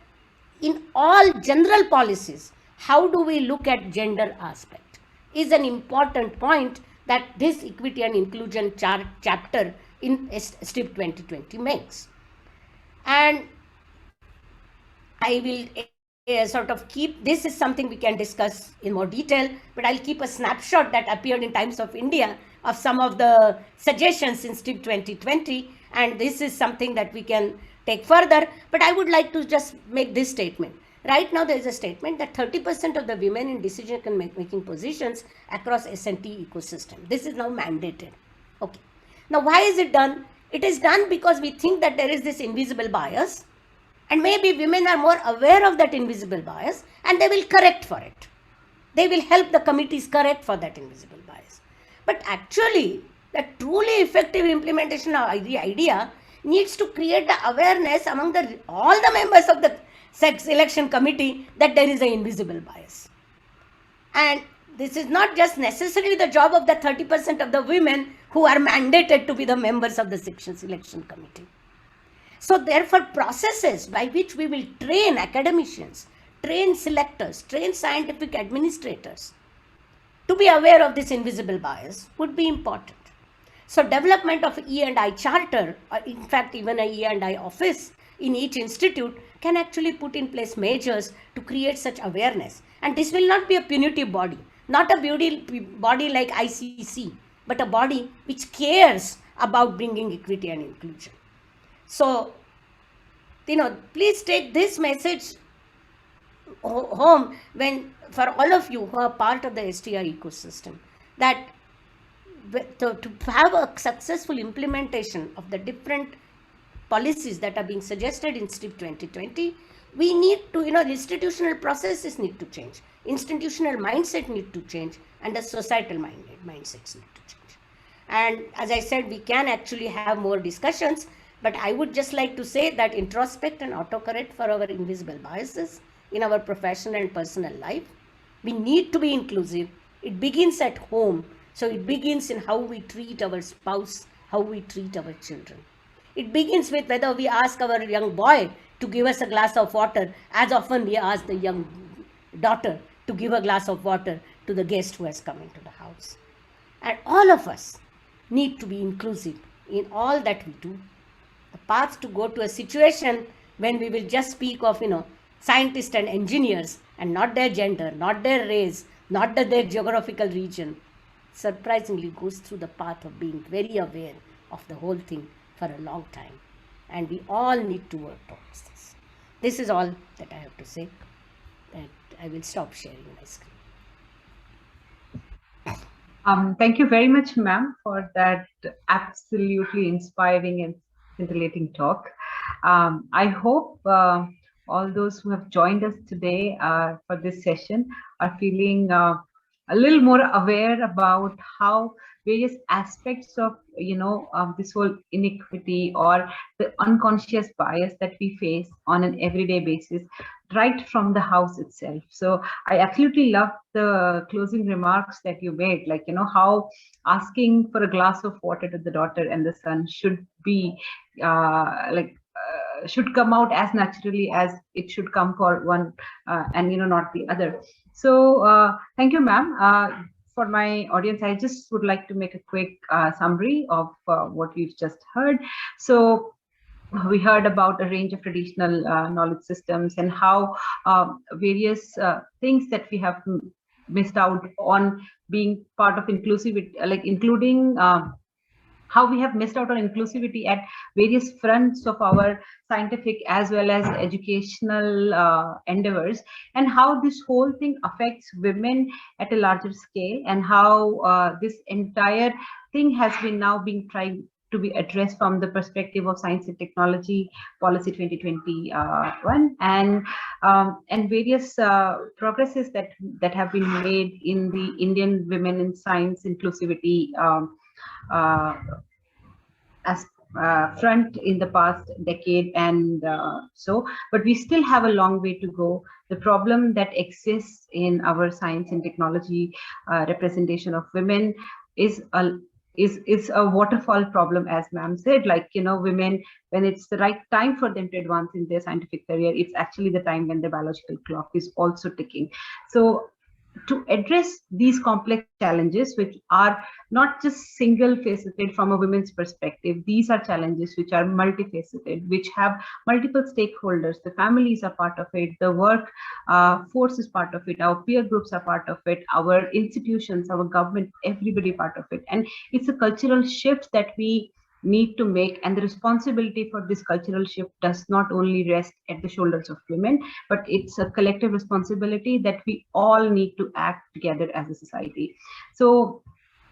in all general policies, how do we look at gender aspect is an important point that this equity and inclusion chapter in STIP 2020 makes. And I will sort of keep, this is something we can discuss in more detail, but I'll keep a snapshot that appeared in Times of India of some of the suggestions in STIP 2020, and this is something that we can take further, but I would like to just make this statement. Right now there is a statement that 30% of the women in decision-making positions across S&T ecosystem. This is now mandated. Okay. Now why is it done? It is done because we think that there is this invisible bias, and maybe women are more aware of that invisible bias and they will correct for it. They will help the committees correct for that invisible bias. But actually, the truly effective implementation of the idea needs to create the awareness among all the members of the sex election committee that there is an invisible bias. And this is not just necessarily the job of the 30% of the women who are mandated to be the members of the section selection committee. So therefore, processes by which we will train academicians, train selectors, train scientific administrators to be aware of this invisible bias would be important. So development of E&I charter, or in fact even a E&I office in each institute can actually put in place measures to create such awareness. And this will not be a punitive body. Not a body like ICC, but a body which cares about bringing equity and inclusion. So, please take this message home for all of you who are part of the STR ecosystem, that to have a successful implementation of the different policies that are being suggested in STIP 2020, we need to, institutional processes need to change, institutional mindset need to change, and the societal mindsets need to change. And as I said, we can actually have more discussions, but I would just like to say that introspect and autocorrect for our invisible biases in our professional and personal life. We need to be inclusive. It begins at home. So it begins in how we treat our spouse, how we treat our children. It begins with whether we ask our young boy to give us a glass of water, as often we ask the young daughter to give a glass of water to the guest who has come into the house. And all of us need to be inclusive in all that we do. The path to go to a situation when we will just speak of, scientists and engineers and not their gender, not their race, not their geographical region, surprisingly goes through the path of being very aware of the whole thing for a long time. And we all need to work towards this. This is all that I have to say. And I will stop sharing my screen. Thank you very much, ma'am, for that absolutely inspiring and scintillating talk. I hope all those who have joined us today for this session are feeling a little more aware about how various aspects of this whole inequity or the unconscious bias that we face on an everyday basis right from the house itself. So I absolutely love the closing remarks that you made, like how asking for a glass of water to the daughter and the son should be should come out as naturally as it should come for one and not the other. So thank you, ma'am. For my audience, I just would like to make a quick summary of what we've just heard. So we heard about a range of traditional knowledge systems and how various things that we have missed out on being part of inclusivity, like including how we have missed out on inclusivity at various fronts of our scientific as well as educational endeavors, and how this whole thing affects women at a larger scale, and how this entire thing has been now being tried to be addressed from the perspective of Science and Technology Policy 2021, and various progresses that have been made in the Indian women in science inclusivity as front in the past decade, and but we still have a long way to go. The problem that exists in our science and technology representation of women is a waterfall problem, as ma'am said. Like women, when it's the right time for them to advance in their scientific career, it's actually the time when the biological clock is also ticking. So to address these complex challenges, which are not just single-faceted from a women's perspective, these are challenges which are multifaceted, which have multiple stakeholders. The families are part of it, the work force is part of it, our peer groups are part of it, our institutions, our government, everybody part of it. And it's a cultural shift that we need to make, and the responsibility for this cultural shift does not only rest at the shoulders of women, but it's a collective responsibility that we all need to act together as a society. So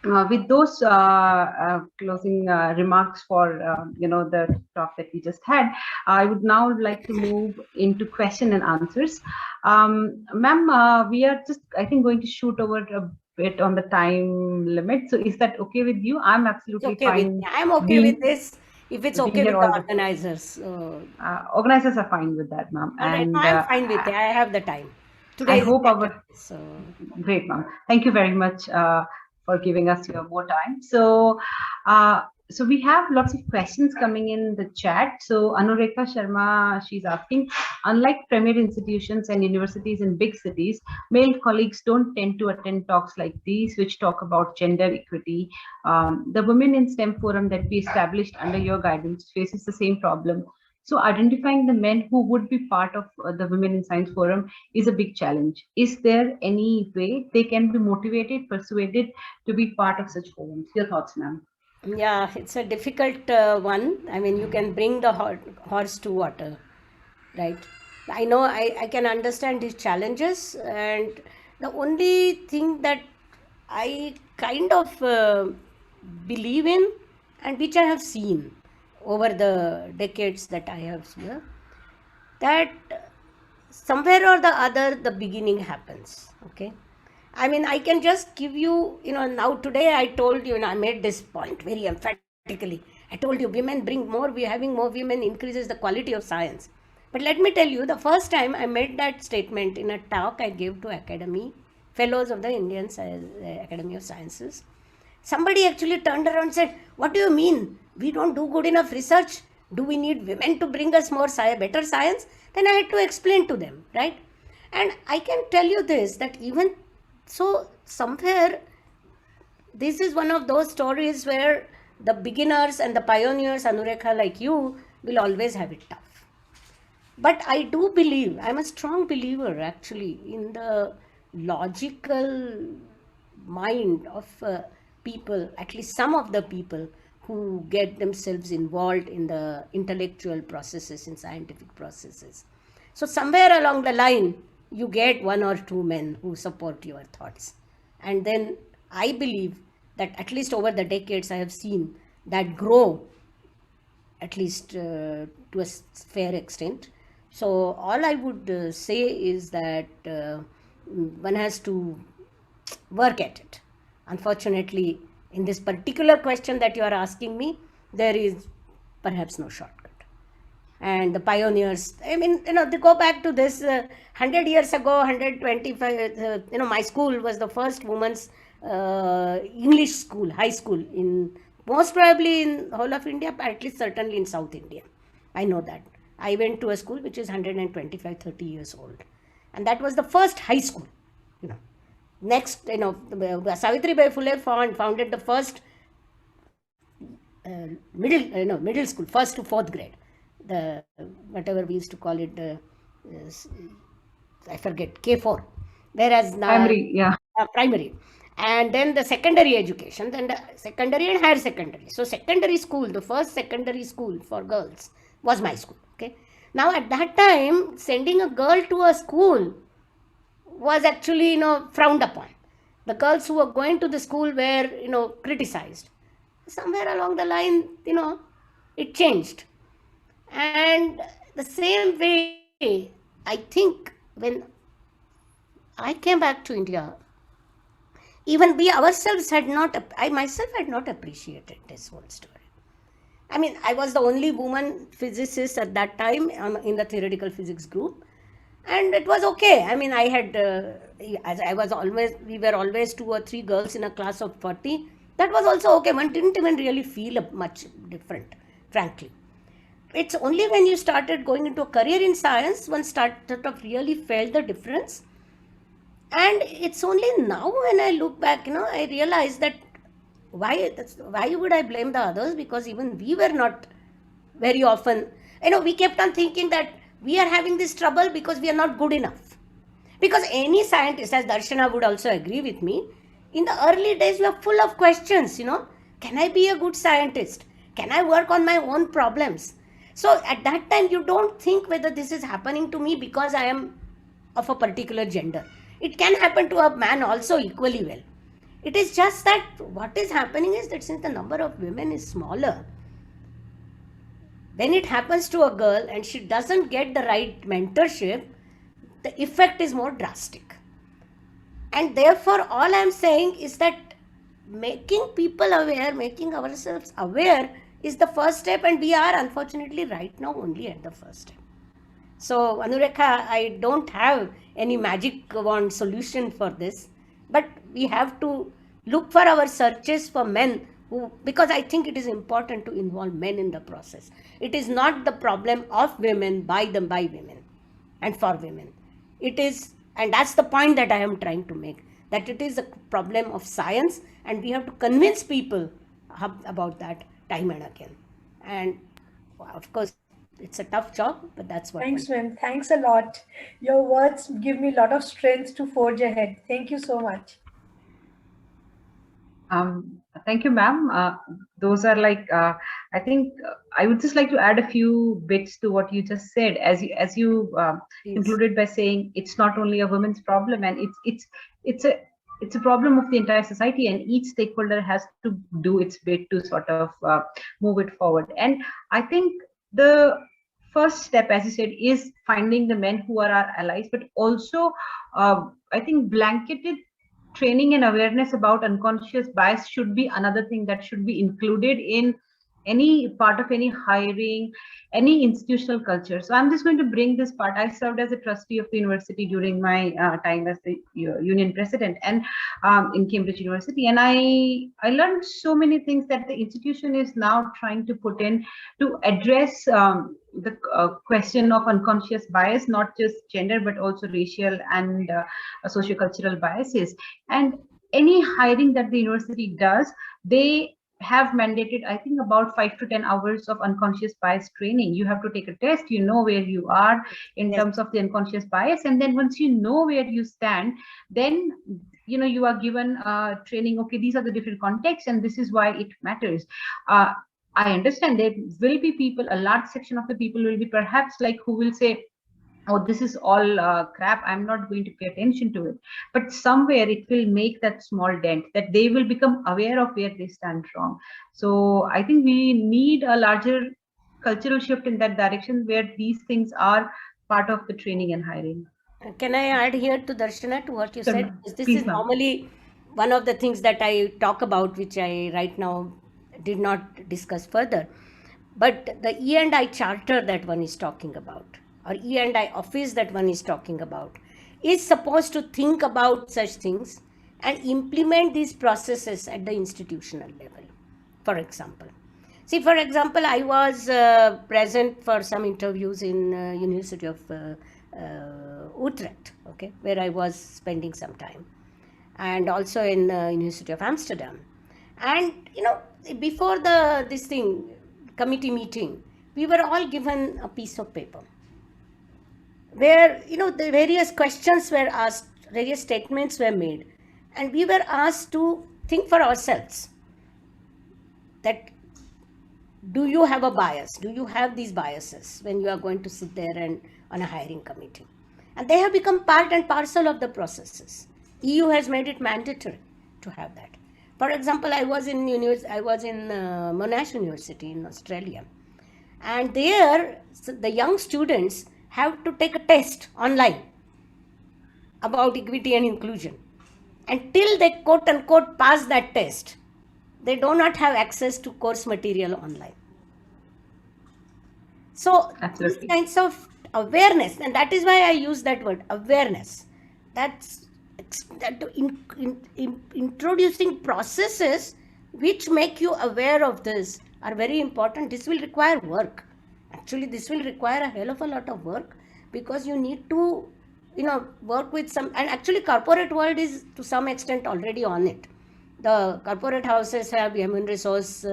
with those closing remarks for the talk that we just had, I would now like to move into question and answers. Ma'am, we are just, I think, going to shoot over a bit on the time limit. So is that okay with you? I'm absolutely fine. I'm okay with this. If it's okay with the organizers. Organizers are fine with that, ma'am. And I'm fine with it. I have the time. Today I hope great, ma'am. Thank you very much for giving us your more time. So so we have lots of questions coming in the chat. So Anureka Sharma, she's asking, unlike premier institutions and universities in big cities, male colleagues don't tend to attend talks like these, which talk about gender equity. The Women in STEM forum that we established under your guidance faces the same problem. So identifying the men who would be part of the Women in Science Forum is a big challenge. Is there any way they can be motivated, persuaded to be part of such forums? Your thoughts, ma'am? Yeah, it's a difficult one. I mean, you can bring the horse to water, right? I know I can understand these challenges, and the only thing that I kind of believe in, and which I have seen over the decades that I have seen, that somewhere or the other the beginning happens. Okay, I mean, I can just give you, now today I told you, and I made this point very emphatically. I told you women bring more, we're having more women increases the quality of science. But let me tell you, the first time I made that statement in a talk I gave to Academy, fellows of the Indian Academy of Sciences, somebody actually turned around and said, what do you mean? We don't do good enough research? Do we need women to bring us more better science? Then I had to explain to them, right? And I can tell you this, that even so, somewhere, this is one of those stories where the beginners and the pioneers, Anurekha, like you, will always have it tough. But I do believe, I'm a strong believer actually in the logical mind of people, at least some of the people who get themselves involved in the intellectual processes, in scientific processes. So somewhere along the line, you get one or two men who support your thoughts. And then I believe that at least over the decades, I have seen that grow, at least to a fair extent. So all I would say is that one has to work at it. Unfortunately, in this particular question that you are asking me, there is perhaps no shortcut. And the pioneers, I mean, they go back to this 100 years ago, 125, my school was the first women's English school, high school, in most probably in whole of India, but at least certainly in South India. I know that. I went to a school which is 125, 30 years old. And that was the first high school, Next, Savitribai Phule founded the first middle school, first to fourth grade. The whatever we used to call it, I forget, K4. Whereas now Primary, yeah. Primary, and then the secondary education, then the secondary and higher secondary. So secondary school, the first secondary school for girls was my school. Okay. Now at that time, sending a girl to a school was actually frowned upon. The girls who were going to the school were criticized. Somewhere along the line, it changed. And the same way, I think when I came back to India, even we ourselves I myself had not appreciated this whole story. I mean, I was the only woman physicist at that time in the theoretical physics group. And it was okay. I mean, I had, we were always 2 or 3 girls in a class of 40. That was also okay. One didn't even really feel much different, frankly. It's only when you started going into a career in science, one started of really felt the difference. And it's only now when I look back, I realize that why would I blame the others? Because even we were not very often, we kept on thinking that we are having this trouble because we are not good enough. Because any scientist, as Darshana would also agree with me, in the early days we are full of questions, can I be a good scientist? Can I work on my own problems? So at that time you don't think whether this is happening to me because I am of a particular gender. It can happen to a man also equally well. It is just that what is happening is that since the number of women is smaller, when it happens to a girl and she doesn't get the right mentorship, the effect is more drastic. And therefore, all I'm saying is that making people aware, making ourselves aware is the first step, and we are unfortunately right now only at the first step. So, Anurekha, I don't have any magic wand solution for this, but we have to look for our searches for men because I think it is important to involve men in the process. It is not the problem of women, by women and for women. It is, and that's the point that I am trying to make, that it is a problem of science and we have to convince people about that time and again. And of course, it's a tough job, but that's what. Thanks, ma'am. Thanks a lot. Your words give me a lot of strength to forge ahead. Thank you so much. Thank you, ma'am. Those are like, I think I would just like to add a few bits to what you just said. As you concluded by saying it's not only a women's problem, and it's a problem of the entire society, and each stakeholder has to do its bit to sort of move it forward. And I think the first step, as you said, is finding the men who are our allies, but also I think blanketed training and awareness about unconscious bias should be another thing that should be included in any part of any hiring, any institutional culture. So I'm just going to bring this part. I served as a trustee of the university during my time as the union president, and in Cambridge University, and I learned so many things that the institution is now trying to put in to address the question of unconscious bias, not just gender but also racial and sociocultural biases. And any hiring that the university does, they have mandated, I think, about 5 to 10 hours of unconscious bias training. You have to take a test, you know where you are in terms of the unconscious bias, and then once you know where you stand, then you are given training. Okay, these are the different contexts, and this is why it matters. I understand there will be people, a large section of the people will be perhaps like who will say, oh, this is all crap, I'm not going to pay attention to it. But somewhere it will make that small dent, that they will become aware of where they stand wrong. So I think we need a larger cultural shift in that direction, where these things are part of the training and hiring. Can I add here to Darshana to what you said? This Please, is normally one of the things that I talk about, which I right now did not discuss further. But the E&I charter that one is talking about, or E&I office that one is talking about, is supposed to think about such things and implement these processes at the institutional level. For example, I was present for some interviews in University of Utrecht, okay, where I was spending some time, and also in University of Amsterdam. And before this committee meeting, we were all given a piece of paper where the various questions were asked, various statements were made, and we were asked to think for ourselves that, do you have a bias? Do you have these biases when you are going to sit there and on a hiring committee? And they have become part and parcel of the processes. EU has made it mandatory to have that. For example, I was in Monash University in Australia, and there the young students have to take a test online about equity and inclusion. Until they quote unquote pass that test, they do not have access to course material online. So these kinds of awareness, and that is why I use that word, awareness, introducing processes which make you aware of this are very important. This will require work. Actually, this will require a hell of a lot of work, because you need to work with some, and actually corporate world is to some extent already on it. The corporate houses have human resource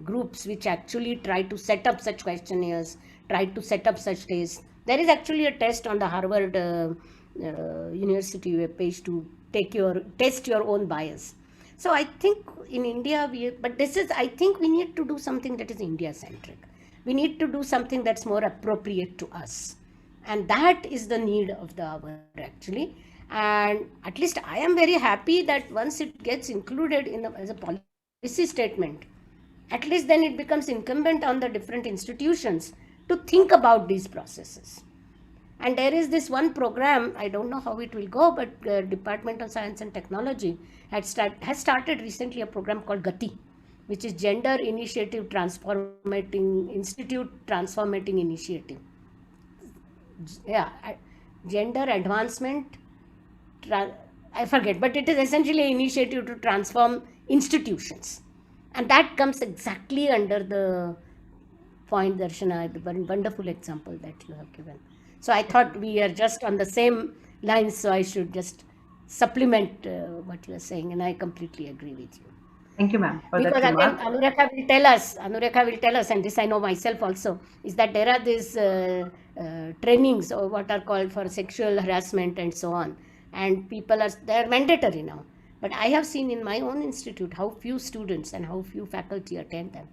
groups which actually try to set up such questionnaires, try to set up such tests. There is actually a test on the Harvard University webpage to test your own bias. So I think in India, I think we need to do something that is India-centric. We need to do something that's more appropriate to us. And that is the need of the hour, actually. And at least I am very happy that once it gets included as a policy statement, at least then it becomes incumbent on the different institutions to think about these processes. And there is this one program, I don't know how it will go, but Department of Science and Technology has started recently a program called GATI, which is Gender Initiative Transformating Initiative. Yeah, Gender Advancement, I forget, but it is essentially an initiative to transform institutions. And that comes exactly under the point, Darshana, the wonderful example that you have given. So I thought we are just on the same lines, so I should just supplement what you are saying, and I completely agree with you. Thank you, ma'am, for that Because again, remark. Anurekha will tell us, and this I know myself also, is that there are these trainings or what are called for sexual harassment and so on. And they are mandatory now. But I have seen in my own institute how few students and how few faculty attend them.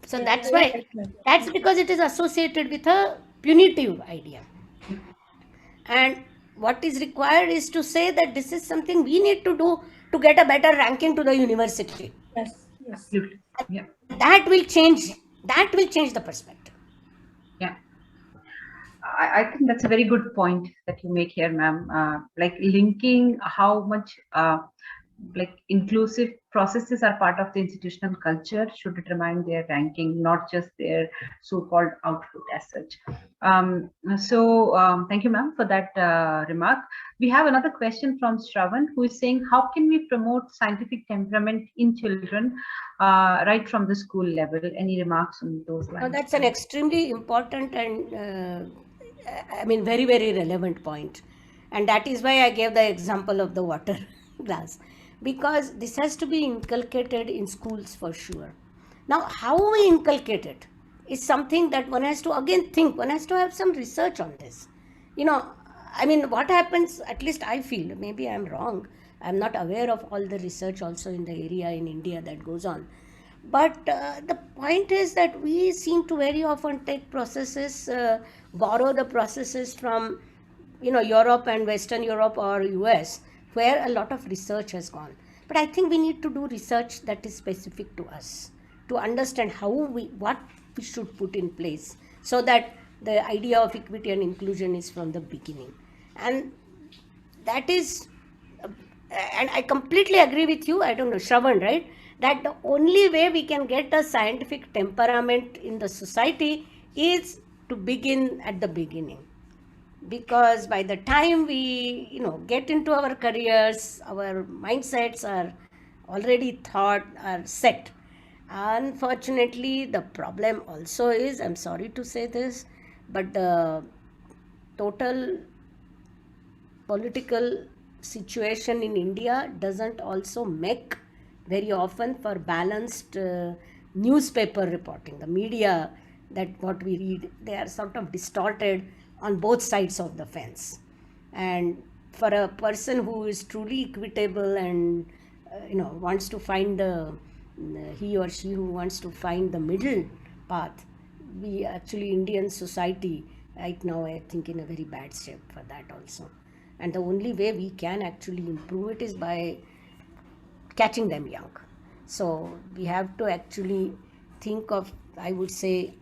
So Yeah, that's very why, right, ma'am. that's because it is associated with a punitive idea. And what is required is to say that this is something we need to do to get a better ranking to the university. Yes, yes. Absolutely. Yeah. That will change the perspective. Yeah. I think that's a very good point that you make here, ma'am. Like linking how much like inclusive processes are part of the institutional culture should determine their ranking, not just their so-called output as such. Thank you, ma'am, for that remark. We have another question from Shravan, who is saying, how can we promote scientific temperament in children right from the school level? Any remarks on those lines? Now that's an extremely important and very, very relevant point. And that is why I gave the example of the water glass, because this has to be inculcated in schools for sure. Now, how we inculcate it is something that one has to again think, one has to have some research on this. What happens, at least I feel, maybe I'm wrong, I'm not aware of all the research also in the area in India that goes on. But the point is that we seem to very often take processes, borrow the processes from, Europe and Western Europe or US, where a lot of research has gone. But I think we need to do research that is specific to us, to understand what we should put in place, so that the idea of equity and inclusion is from the beginning. And that is, and I completely agree with you, I don't know, Shravan, right? That the only way we can get a scientific temperament in the society is to begin at the beginning. Because by the time we, get into our careers, our mindsets are already are set. Unfortunately, the problem also is, I'm sorry to say this, but the total political situation in India doesn't also make very often for balanced newspaper reporting. The media, that what we read, they are sort of distorted on both sides of the fence. And for a person who is truly equitable and wants to find he or she who wants to find the middle path, we actually, Indian society right now, I think, in a very bad shape for that also. And the only way we can actually improve it is by catching them young. So we have to actually think of, I would say,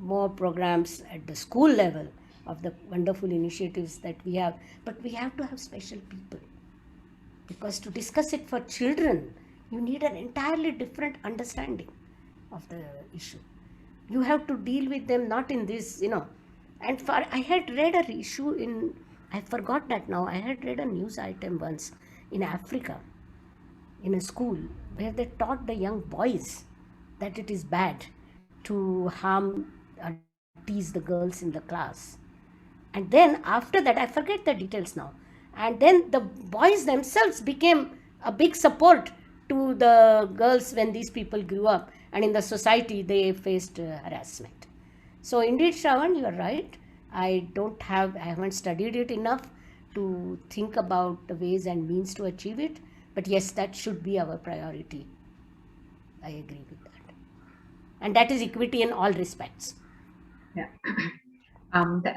more programs at the school level of the wonderful initiatives that we have. But we have to have special people, because to discuss it for children, you need an entirely different understanding of the issue. You have to deal with them not in this, And I had read an issue I forgot that now, I had read a news item once in Africa, in a school, where they taught the young boys that it is bad to harm or tease the girls in the class. And then after that, I forget the details now, and then the boys themselves became a big support to the girls when these people grew up, and in the society they faced harassment. So indeed, Shravan, you are right. I haven't studied it enough to think about the ways and means to achieve it. But yes, that should be our priority. I agree with that. And that is equity in all respects. Yeah.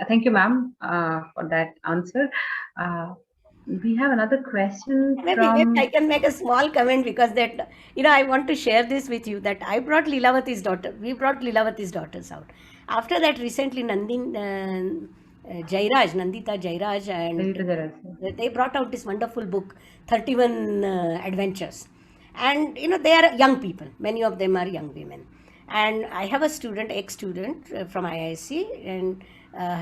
Thank you, ma'am, for that answer. We have another question. Maybe I can make a small comment, because that, I want to share this with you, that I brought Lilavati's daughter. We brought Lilavati's daughters out. After that, recently, Nandita Jairaj, and they brought out this wonderful book, 31 Adventures. And, they are young people. Many of them are young women. And I have a student, ex-student from IISc, and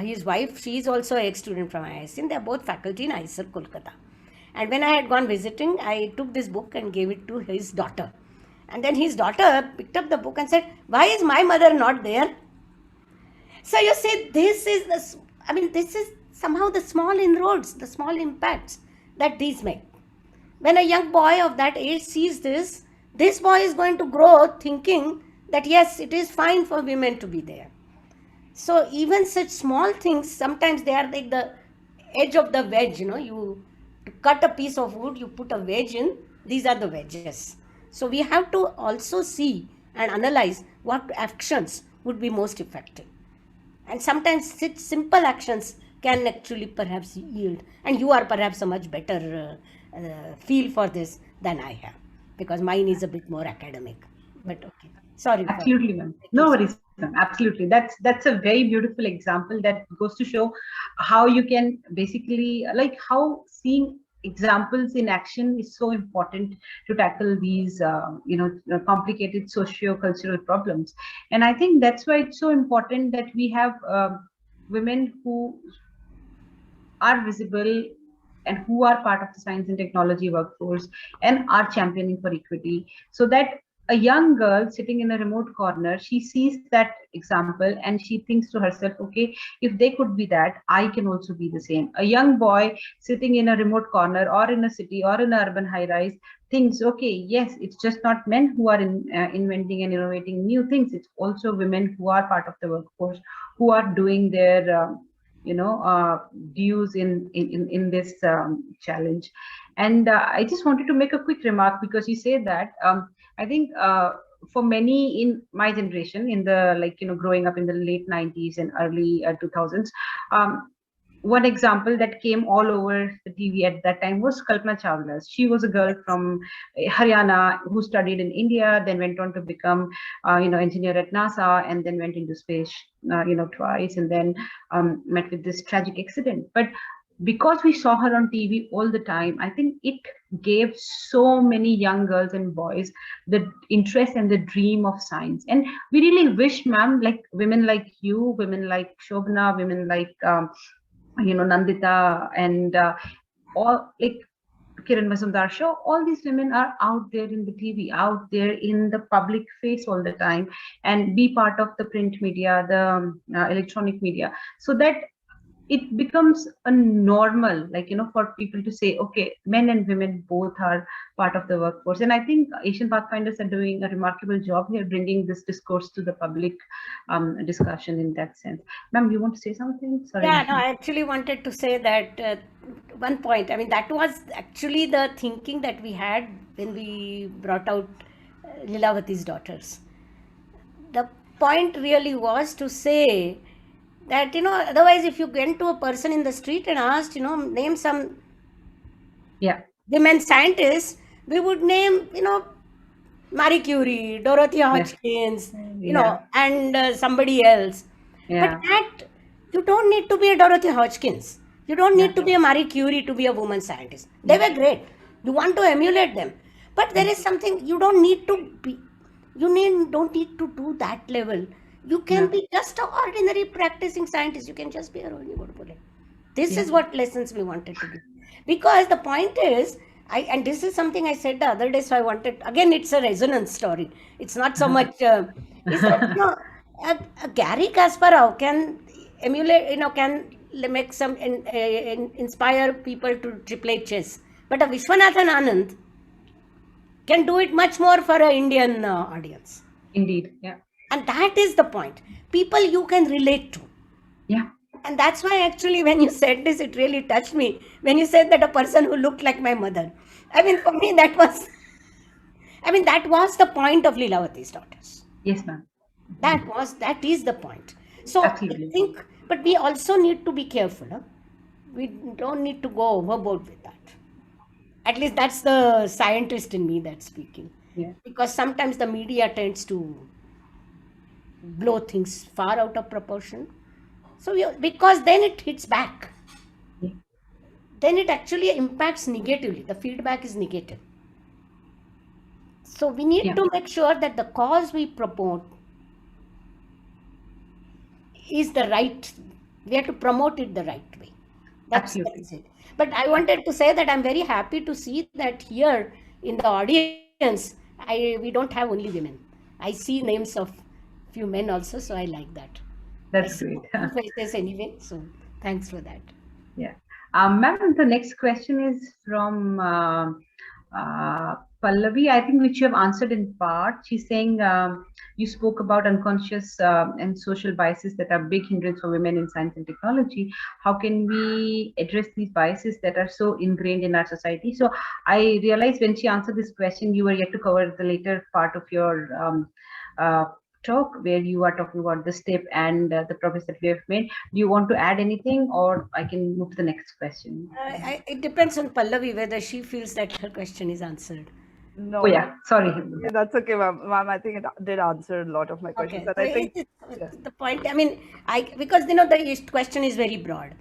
his wife, she is also an ex-student from IISc, and they are both faculty in IISc, Kolkata. And when I had gone visiting, I took this book and gave it to his daughter. And then his daughter picked up the book and said, "Why is my mother not there?" So you see, this is somehow the small inroads, the small impacts that these make. When a young boy of that age sees this, this boy is going to grow thinking that yes, it is fine for women to be there. So even such small things, sometimes they are like the edge of the wedge, you to cut a piece of wood, you put a wedge in, these are the wedges. So we have to also see and analyze what actions would be most effective. And sometimes such simple actions can actually perhaps yield. And you are perhaps a much better feel for this than I have, because mine is a bit more academic. But okay, sorry. Absolutely, ma'am. No worries, ma'am. Absolutely. That's a very beautiful example that goes to show how you can basically, like, how seeing examples in action is so important to tackle these complicated socio-cultural problems. And I think that's why it's so important that we have women who are visible and who are part of the science and technology workforce and are championing for equity, so that a young girl sitting in a remote corner, she sees that example and she thinks to herself, okay, if they could be that, I can also be the same. A young boy sitting in a remote corner or in a city or in an urban high rise thinks, okay, yes, it's just not men who are inventing and innovating new things, it's also women who are part of the workforce, who are doing their dues in this challenge. And I just wanted to make a quick remark, because you say that I think for many in my generation, in the growing up in the late 90s and early 2000s, one example that came all over the TV at that time was Kalpana Chawla. She was a girl from Haryana who studied in India, then went on to become, engineer at NASA, and then went into space, twice, and then met with this tragic accident. But because we saw her on TV all the time, I think it gave so many young girls and boys the interest and the dream of science. And we really wish, ma'am, like women like you, women like Shobna, women like Nandita, and all like Kiran Mazumdar Show, all these women are out there in the TV, out there in the public face all the time, and be part of the print media, the electronic media, so that it becomes a normal, for people to say, okay, men and women both are part of the workforce. And I think Asian Pathfinders are doing a remarkable job here, bringing this discourse to the public discussion in that sense. Ma'am, you want to say something? Sorry. Yeah, no, I actually wanted to say that one point, I mean, that was actually the thinking that we had when we brought out Lilavati's daughters. The point really was to say that, otherwise if you went to a person in the street and asked, name some women scientists, we would name, Marie Curie, Dorothy Hodgkins, and somebody else. But that, you don't need to be a Dorothy Hodgkins. You don't need to be a Marie Curie to be a woman scientist. They were great. You want to emulate them. But there is something you don't need to be. Don't need to do that level. You can be just an ordinary practicing scientist. You can just be a Rohini Godbole. This is what lessons we wanted to do. Because the point is, and this is something I said the other day, so I wanted, again, it's a resonance story. It's not so much, it's that, Gary Kasparov can emulate, can make some, inspire people to play chess. But a Vishwanathan Anand can do it much more for an Indian audience. Indeed, yeah. And that is the point. People you can relate to. Yeah. And that's why actually when you said this, it really touched me. When you said that a person who looked like my mother. I mean, for me, that was the point of Lilavati's daughters. Yes, ma'am. That is the point. So absolutely. I think, but we also need to be careful. Huh? We don't need to go overboard with that. At least that's the scientist in me that's speaking. Yeah. Because sometimes the media tends to blow things far out of proportion. So because then it hits back. Yeah. Then it actually impacts negatively. The feedback is negative. So we need to make sure that the cause we promote is the right, we have to promote it the right way. That's it. But I wanted to say that I'm very happy to see that here in the audience, we don't have only women. I see names of few men also, so I like that. That's great. Faces anyway, so thanks for that. Yeah. Ma'am, the next question is from Pallavi, I think which you have answered in part. She's saying you spoke about unconscious and social biases that are big hindrance for women in science and technology. How can we address these biases that are so ingrained in our society? So I realized when she answered this question, you were yet to cover the later part of your uh, talk where you are talking about the step and the progress that we have made. Do you want to add anything, or I can move to the next question? It depends on Pallavi whether she feels that her question is answered. No, Oh yeah, sorry. yeah, that's okay, ma'am. I think it did answer a lot of my questions, Okay, and so I think yeah. the point, I mean, because the question is very broad,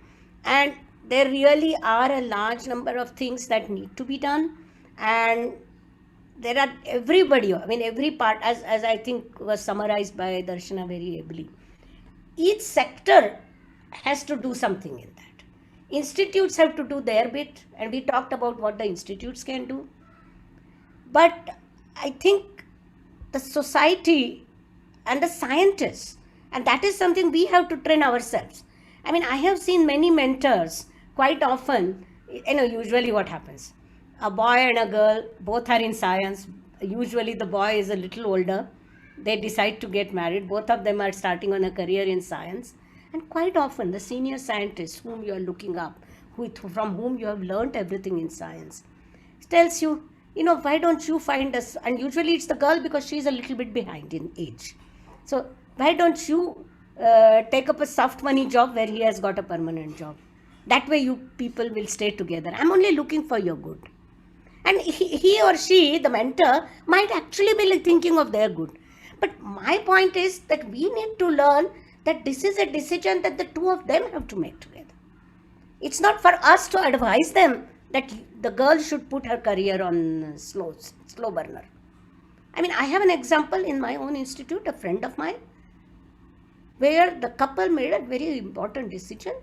and there really are a large number of things that need to be done, and there are everybody, I mean, every part, as I think was summarized by Darshana very ably. Each sector has to do something in that. Institutes have to do their bit, and we talked about what the institutes can do. But I think the society and the scientists, and that is something we have to train ourselves. I mean, I have seen many mentors quite often, usually what happens, a boy and a girl both are in science. Usually the boy is a little older, they decide to get married, both of them are starting on a career in science, and quite often the senior scientist whom you are looking up, from whom you have learnt everything in science, tells you, why don't you find us, and usually it's the girl because she's a little bit behind in age. So why don't you take up a soft money job where he has got a permanent job? That way you people will stay together. I'm only looking for your good. And he or she, the mentor, might actually be thinking of their good. But my point is that we need to learn that this is a decision that the two of them have to make together. It's not for us to advise them that the girl should put her career on slow burner. I mean, I have an example in my own institute, a friend of mine, where the couple made a very important decision,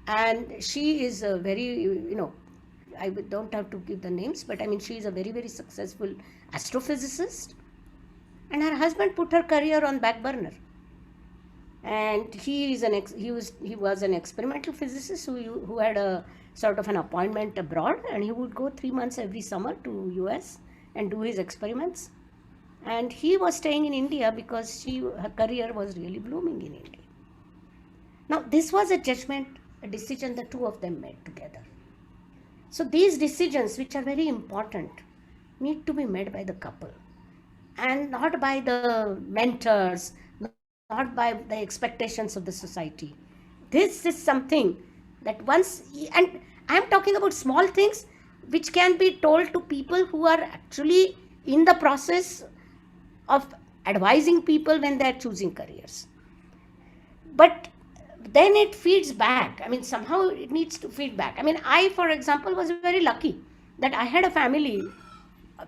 and she is a very, I don't have to give the names, but I mean, she is a very, very successful astrophysicist, and her husband put her career on back burner. And he was an experimental physicist who had a sort of an appointment abroad, and he would go 3 months every summer to US and do his experiments. And he was staying in India because her career was really blooming in India. Now, this was a decision the two of them made together. So these decisions, which are very important, need to be made by the couple and not by the mentors, not by the expectations of the society. This is something that and I'm talking about small things which can be told to people who are actually in the process of advising people when they are choosing careers. But then it feeds back. I mean, somehow it needs to feed back. I mean, I, for example, was very lucky that I had a family,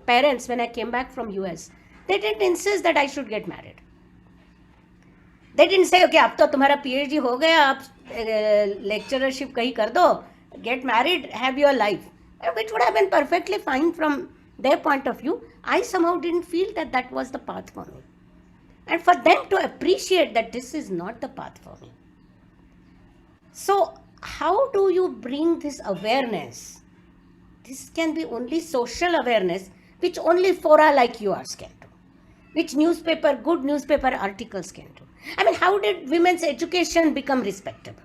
parents, when I came back from US. They didn't insist that I should get married. They didn't say, okay, अब तो तुम्हारा PhD हो गया, आप lecturership कहीं कर दो, get married, have your life, which would have been perfectly fine from their point of view. I somehow didn't feel that that was the path for me. And for them to appreciate that this is not the path for me. So how do you bring this awareness? This can be only social awareness, which only fora like yours can do, which good newspaper articles can do. I mean, how did women's education become respectable?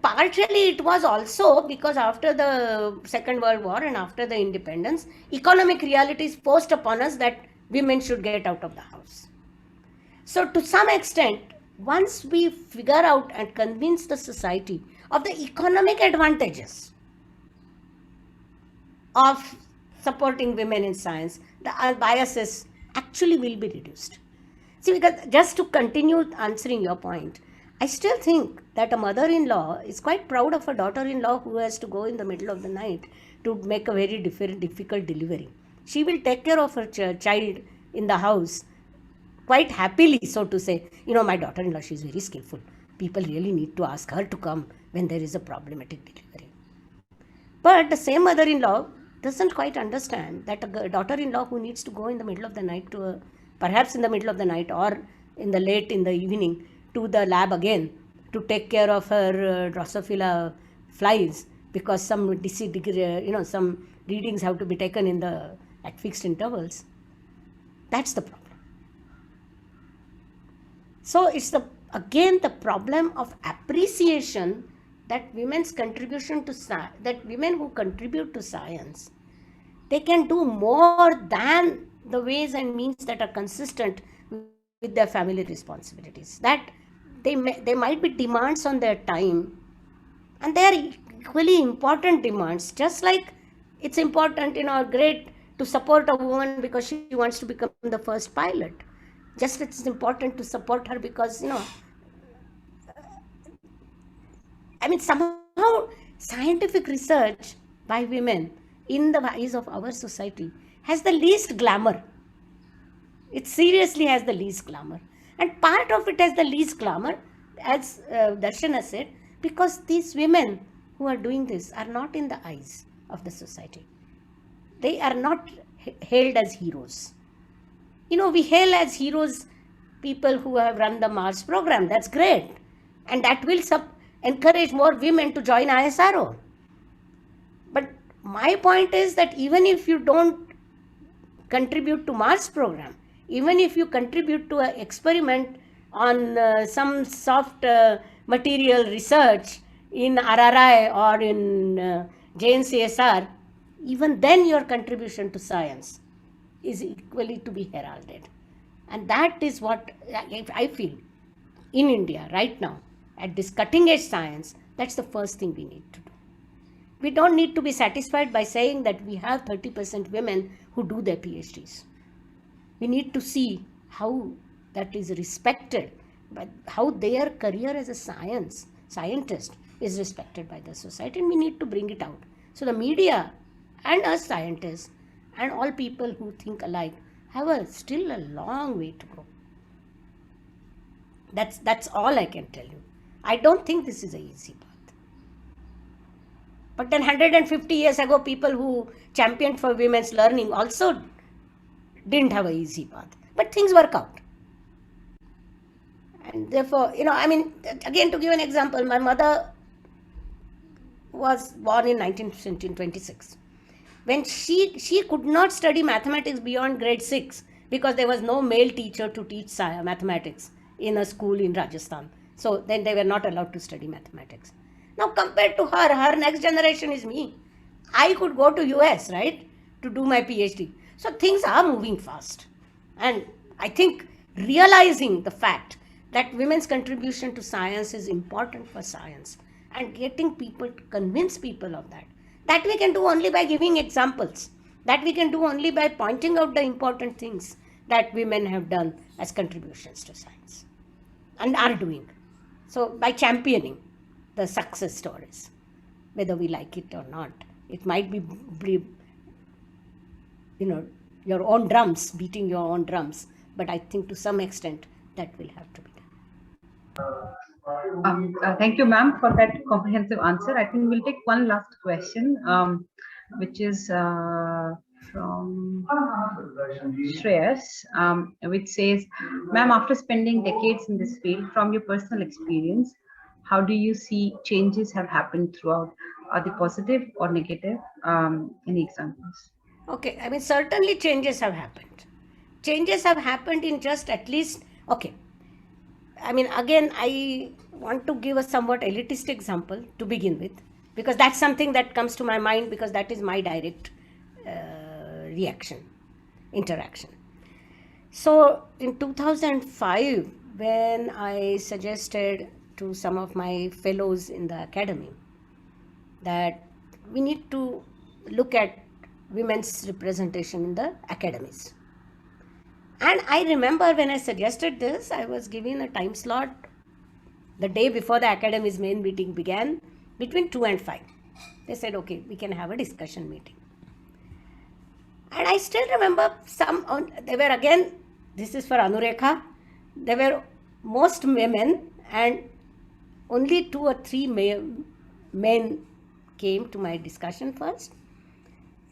Partially it was also because after the Second World War and after the independence, economic realities forced upon us that women should get out of the house. So to some extent, once we figure out and convince the society of the economic advantages of supporting women in science, the biases actually will be reduced. See, because just to continue answering your point, I still think that a mother-in-law is quite proud of a daughter-in-law who has to go in the middle of the night to make a very difficult delivery. She will take care of her child in the house quite happily, so to say. My daughter-in-law, she's very skillful. People really need to ask her to come when there is a problematic delivery. But the same mother-in-law doesn't quite understand that a daughter-in-law who needs to go in the middle of the night perhaps in the middle of the night or in the evening to the lab again to take care of her Drosophila flies because some readings have to be taken at fixed intervals. That's the problem. So it's again the problem of appreciation that women's contribution to that women who contribute to science, they can do more than the ways and means that are consistent with their family responsibilities. That they might be demands on their time, and they are equally important demands. Just like it's important, great to support a woman because she wants to become the first pilot. Just it's important to support her because, somehow scientific research by women in the eyes of our society has the least glamour. It seriously has the least glamour. And part of it has the least glamour, as Darshana said, because these women who are doing this are not in the eyes of the society. They are not hailed as heroes. We hail as heroes people who have run the Mars program. That's great. And that will encourage more women to join ISRO. But my point is that even if you don't contribute to Mars program, even if you contribute to an experiment on some soft material research in RRI or in JNCSR, even then your contribution to science is equally to be heralded. And that is what I feel in India right now, at this cutting edge science, that's the first thing we need to do. We don't need to be satisfied by saying that we have 30% women who do their PhDs. We need to see how that is respected, but how their career as a scientist is respected by the society, and we need to bring it out. So the media and us scientists and all people who think alike have still a long way to go. That's all I can tell you. I don't think this is an easy path. But then 150 years ago, people who championed for women's learning also didn't have an easy path. But things work out. And therefore, again, to give an example, my mother was born in 1926. When she could not study mathematics beyond grade 6 because there was no male teacher to teach mathematics in a school in Rajasthan. So then they were not allowed to study mathematics. Now compared to her next generation is me. I could go to US, right, to do my PhD. So things are moving fast. And I think realizing the fact that women's contribution to science is important for science and getting people to convince people of that we can do only by giving examples, that we can do only by pointing out the important things that women have done as contributions to science and are doing. So by championing the success stories, whether we like it or not, it might be your own drums, beating your own drums, but I think to some extent that will have to be done. Thank you, ma'am, for that comprehensive answer. I think we'll take one last question, which is from Shreyas, which says, ma'am, after spending decades in this field, from your personal experience, how do you see changes have happened throughout? Are they positive or negative? Any examples? Okay, certainly changes have happened. Changes have happened in just at least, okay. Again, I want to give a somewhat elitist example to begin with, because that's something that comes to my mind because that is my direct interaction. So in 2005, when I suggested to some of my fellows in the academy that we need to look at women's representation in the academies. And I remember when I suggested this, I was given a time slot the day before the academy's main meeting began, between 2 and 5. They said, okay, we can have a discussion meeting. And I still remember they were again, this is for Anurekha, there were most women and only 2 or 3 men came to my discussion first.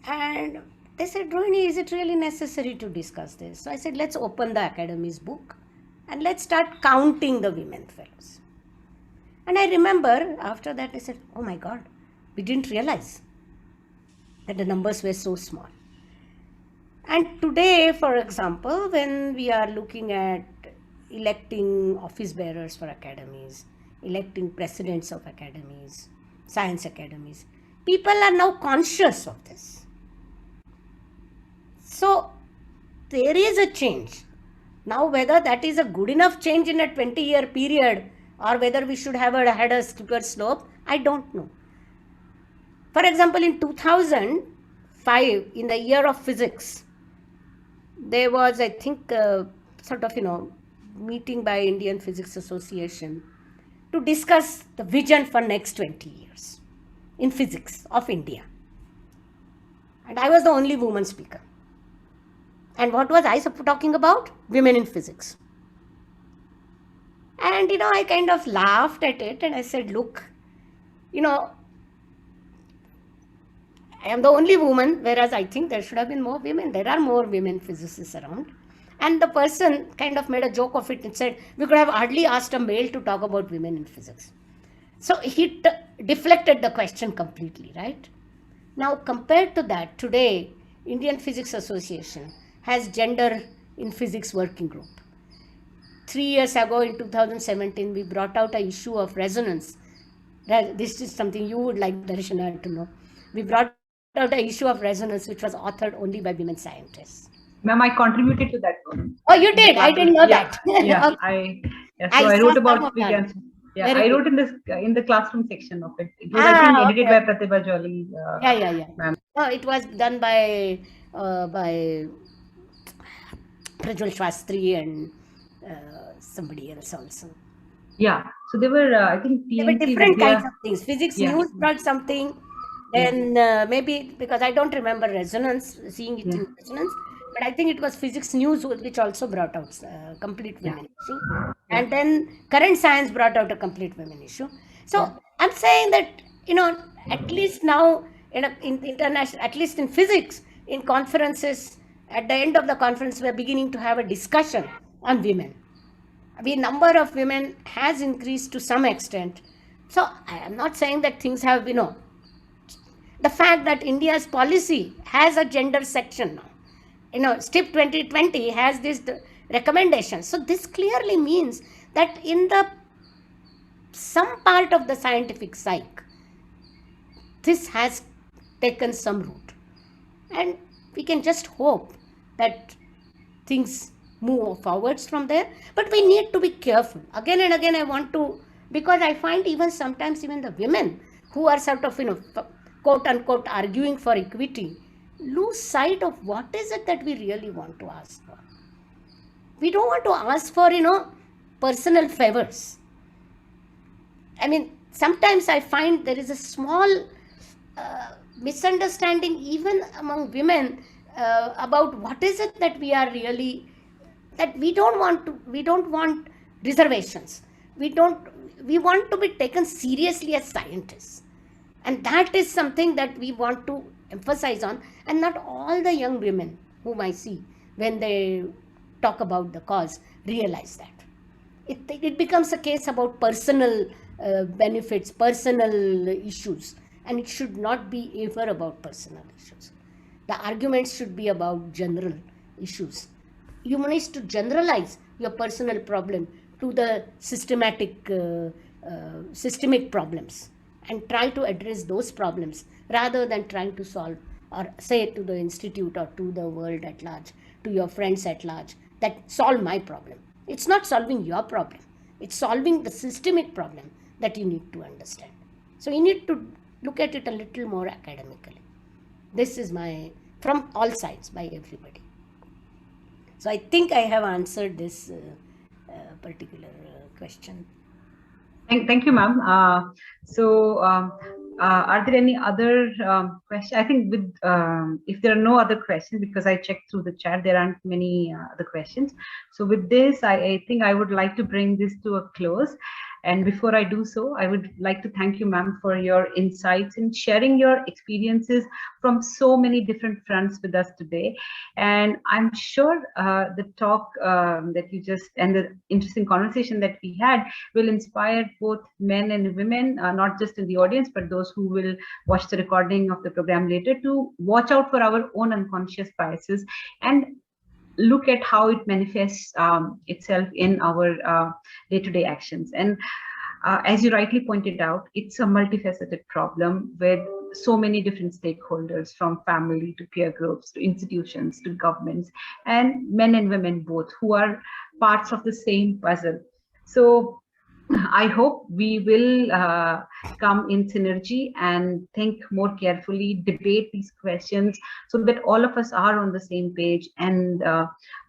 And they said, Rohini, is it really necessary to discuss this? So I said, let's open the academy's book and let's start counting the women fellows. And I remember after that, I said, oh my God, we didn't realize that the numbers were so small. And today, for example, when we are looking at electing office bearers for academies, electing presidents of academies, science academies, people are now conscious of this. So there is a change. Now, whether that is a good enough change in a 20-year period or whether we should have had a steeper slope, I don't know. For example, in 2005, in the year of physics, there was, I think, sort of, meeting by Indian Physics Association to discuss the vision for next 20 years in physics of India. And I was the only woman speaker. And what was I talking about? Women in physics. And, I kind of laughed at it and I said, look, I am the only woman, whereas I think there should have been more women. There are more women physicists around. And the person kind of made a joke of it and said, we could have hardly asked a male to talk about women in physics. So he deflected the question completely, right? Now, compared to that, today, Indian Physics Association has gender in physics working group. 3 years ago, in 2017, we brought out an issue of resonance. This is something you would like, Darshana, to know. We brought out an issue of resonance, which was authored only by women scientists. Ma'am, I contributed to that one. Oh, you did? I didn't know that. Yeah, Okay. I wrote about vegan. Yeah, I wrote in the classroom section of it. It was, I think, edited by Pratibha Jolly. Yeah. Ma'am. No, it was done by Prajwal Shastri and somebody else also. Yeah, so there were, I think, there were different kinds of things. Physics News brought something. Then maybe, because I don't remember resonance, seeing it in resonance, but I think it was Physics News which also brought out complete women issue. And then Current Science brought out a complete women issue. So I'm saying that, at least now in international, at least in physics, in conferences, at the end of the conference, we're beginning to have a discussion on women. The number of women has increased to some extent. So I am not saying that things have, the fact that India's policy has a gender section now. STIP 2020 has this recommendation. So this clearly means that in some part of the scientific psyche, this has taken some root. And we can just hope that things move forwards from there. But we need to be careful. Again and again, I want to, because I find sometimes even the women who are sort of, quote unquote, arguing for equity, lose sight of what is it that we really want to ask for. We don't want to ask for, personal favors. I mean, sometimes I find there is a small misunderstanding even among women about what is it that we are really, that we don't want reservations. We want to be taken seriously as scientists. And that is something that we want to emphasize on. And not all the young women whom I see when they talk about the cause realize that. It becomes a case about personal benefits, personal issues. And it should not be ever about personal issues. The arguments should be about general issues. You need to generalize your personal problem to the systemic problems and try to address those problems rather than trying to solve or say to the institute or to the world at large, to your friends at large, that solve my problem. It's not solving your problem. It's solving the systemic problem that you need to understand. So you need to look at it a little more academically. This is from all sides, by everybody. So I think I have answered this particular question. Thank you, ma'am. Are there any other questions? I think if there are no other questions, because I checked through the chat, there aren't many other questions. So with this, I think I would like to bring this to a close. And before I do so, I would like to thank you, ma'am, for your insights and sharing your experiences from so many different fronts with us today. And I'm sure the talk that you just, and the interesting conversation that we had will inspire both men and women, not just in the audience, but those who will watch the recording of the program later, to watch out for our own unconscious biases and look at how it manifests itself in our day-to-day actions. And as you rightly pointed out, it's a multifaceted problem with so many different stakeholders, from family to peer groups to institutions to governments, and men and women both, who are parts of the same puzzle. So I hope we will come in synergy and think more carefully, debate these questions, so that all of us are on the same page and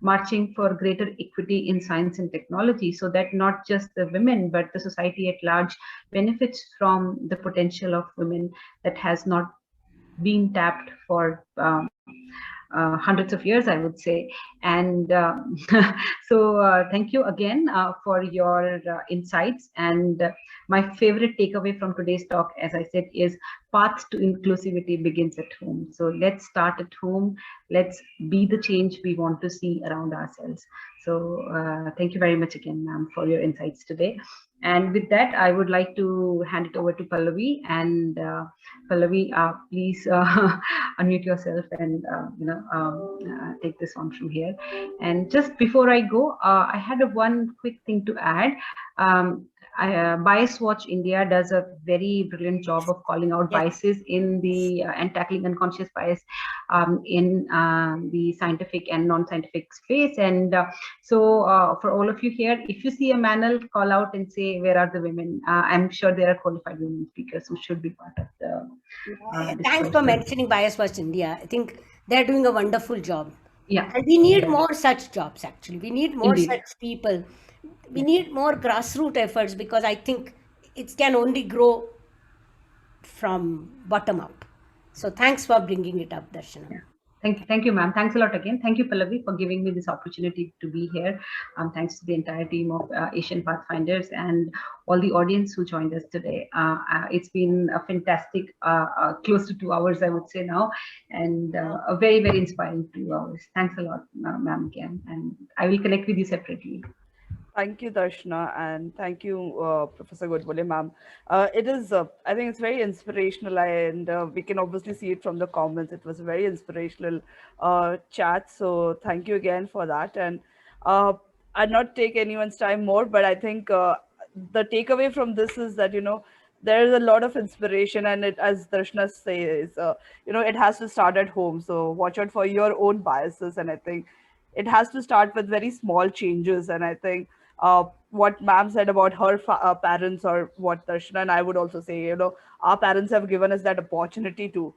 marching for greater equity in science and technology, so that not just the women, but the society at large benefits from the potential of women that has not been tapped for hundreds of years, I would say. And so thank you again for your insights. And my favorite takeaway from today's talk, as I said, is path to inclusivity begins at home. So let's start at home. Let's be the change we want to see around ourselves. So thank you very much again, ma'am, for your insights today. And with that, I would like to hand it over to Pallavi. And Pallavi, please unmute yourself and take this on from here. And just before I go, I had one quick thing to add. Bias Watch India does a very brilliant job of calling out biases in the and tackling unconscious bias in the scientific and non-scientific space. And so for all of you here, if you see a manel, call out and say, where are the women? I'm sure there are qualified women speakers who should be part of the thanks for mentioning Bias Watch India. I think they're doing a wonderful job. Yeah. And we need more such jobs, actually. We need more Indeed. such people. We need more grassroots efforts, because I think it can only grow from bottom up. So thanks for bringing it up, Darshana. Yeah. Thank you, ma'am. Thanks a lot again. Thank you, Pallavi, for giving me this opportunity to be here. Thanks to the entire team of Asian Pathfinders and all the audience who joined us today. It's been a fantastic, close to 2 hours, I would say now, and a very, very inspiring 2 hours. Thanks a lot, ma'am, again. And I will connect with you separately. Thank you, Darshana, and thank you, Professor Godbole, ma'am. It is, I think it's very inspirational, and we can obviously see it from the comments. It was a very inspirational chat, so thank you again for that. And I'll not take anyone's time more, but I think the takeaway from this is that, there is a lot of inspiration, and it, as Darshana says, it has to start at home. So watch out for your own biases, and I think it has to start with very small changes. And I think what ma'am said about her parents, or what Darshana and I would also say, our parents have given us that opportunity to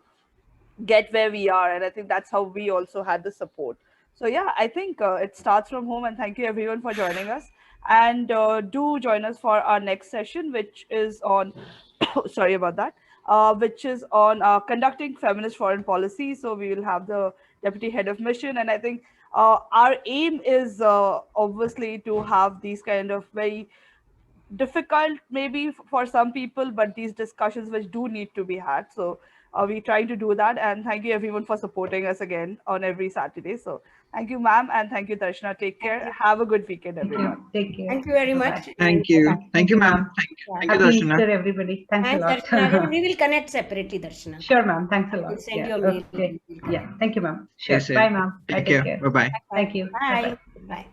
get where we are. And I think that's how we also had the support. So yeah, I think it starts from home. And thank you everyone for joining us. And do join us for our next session, which is on, sorry about that, which is on conducting feminist foreign policy. So we will have the deputy head of mission. And I think our aim is obviously to have these kind of very difficult, maybe for some people, but these discussions which do need to be had. So we're trying to do that. And thank you everyone for supporting us again on every Saturday. So thank you, ma'am, and thank you, Darshana. Take care. Have a good weekend, everyone. Take care. Thank you very much. Thank you. Thank you, ma'am. Thank you, Happy Darshana. Easter, everybody. Thanks a lot. Darshana. We will connect separately, Darshana. Sure, ma'am. Thanks a lot. We'll send you a mail. Okay. Yeah. Thank you, ma'am. Sure. Yes, Bye, ma'am. Take care. Bye-bye. Thank you. Bye. Bye.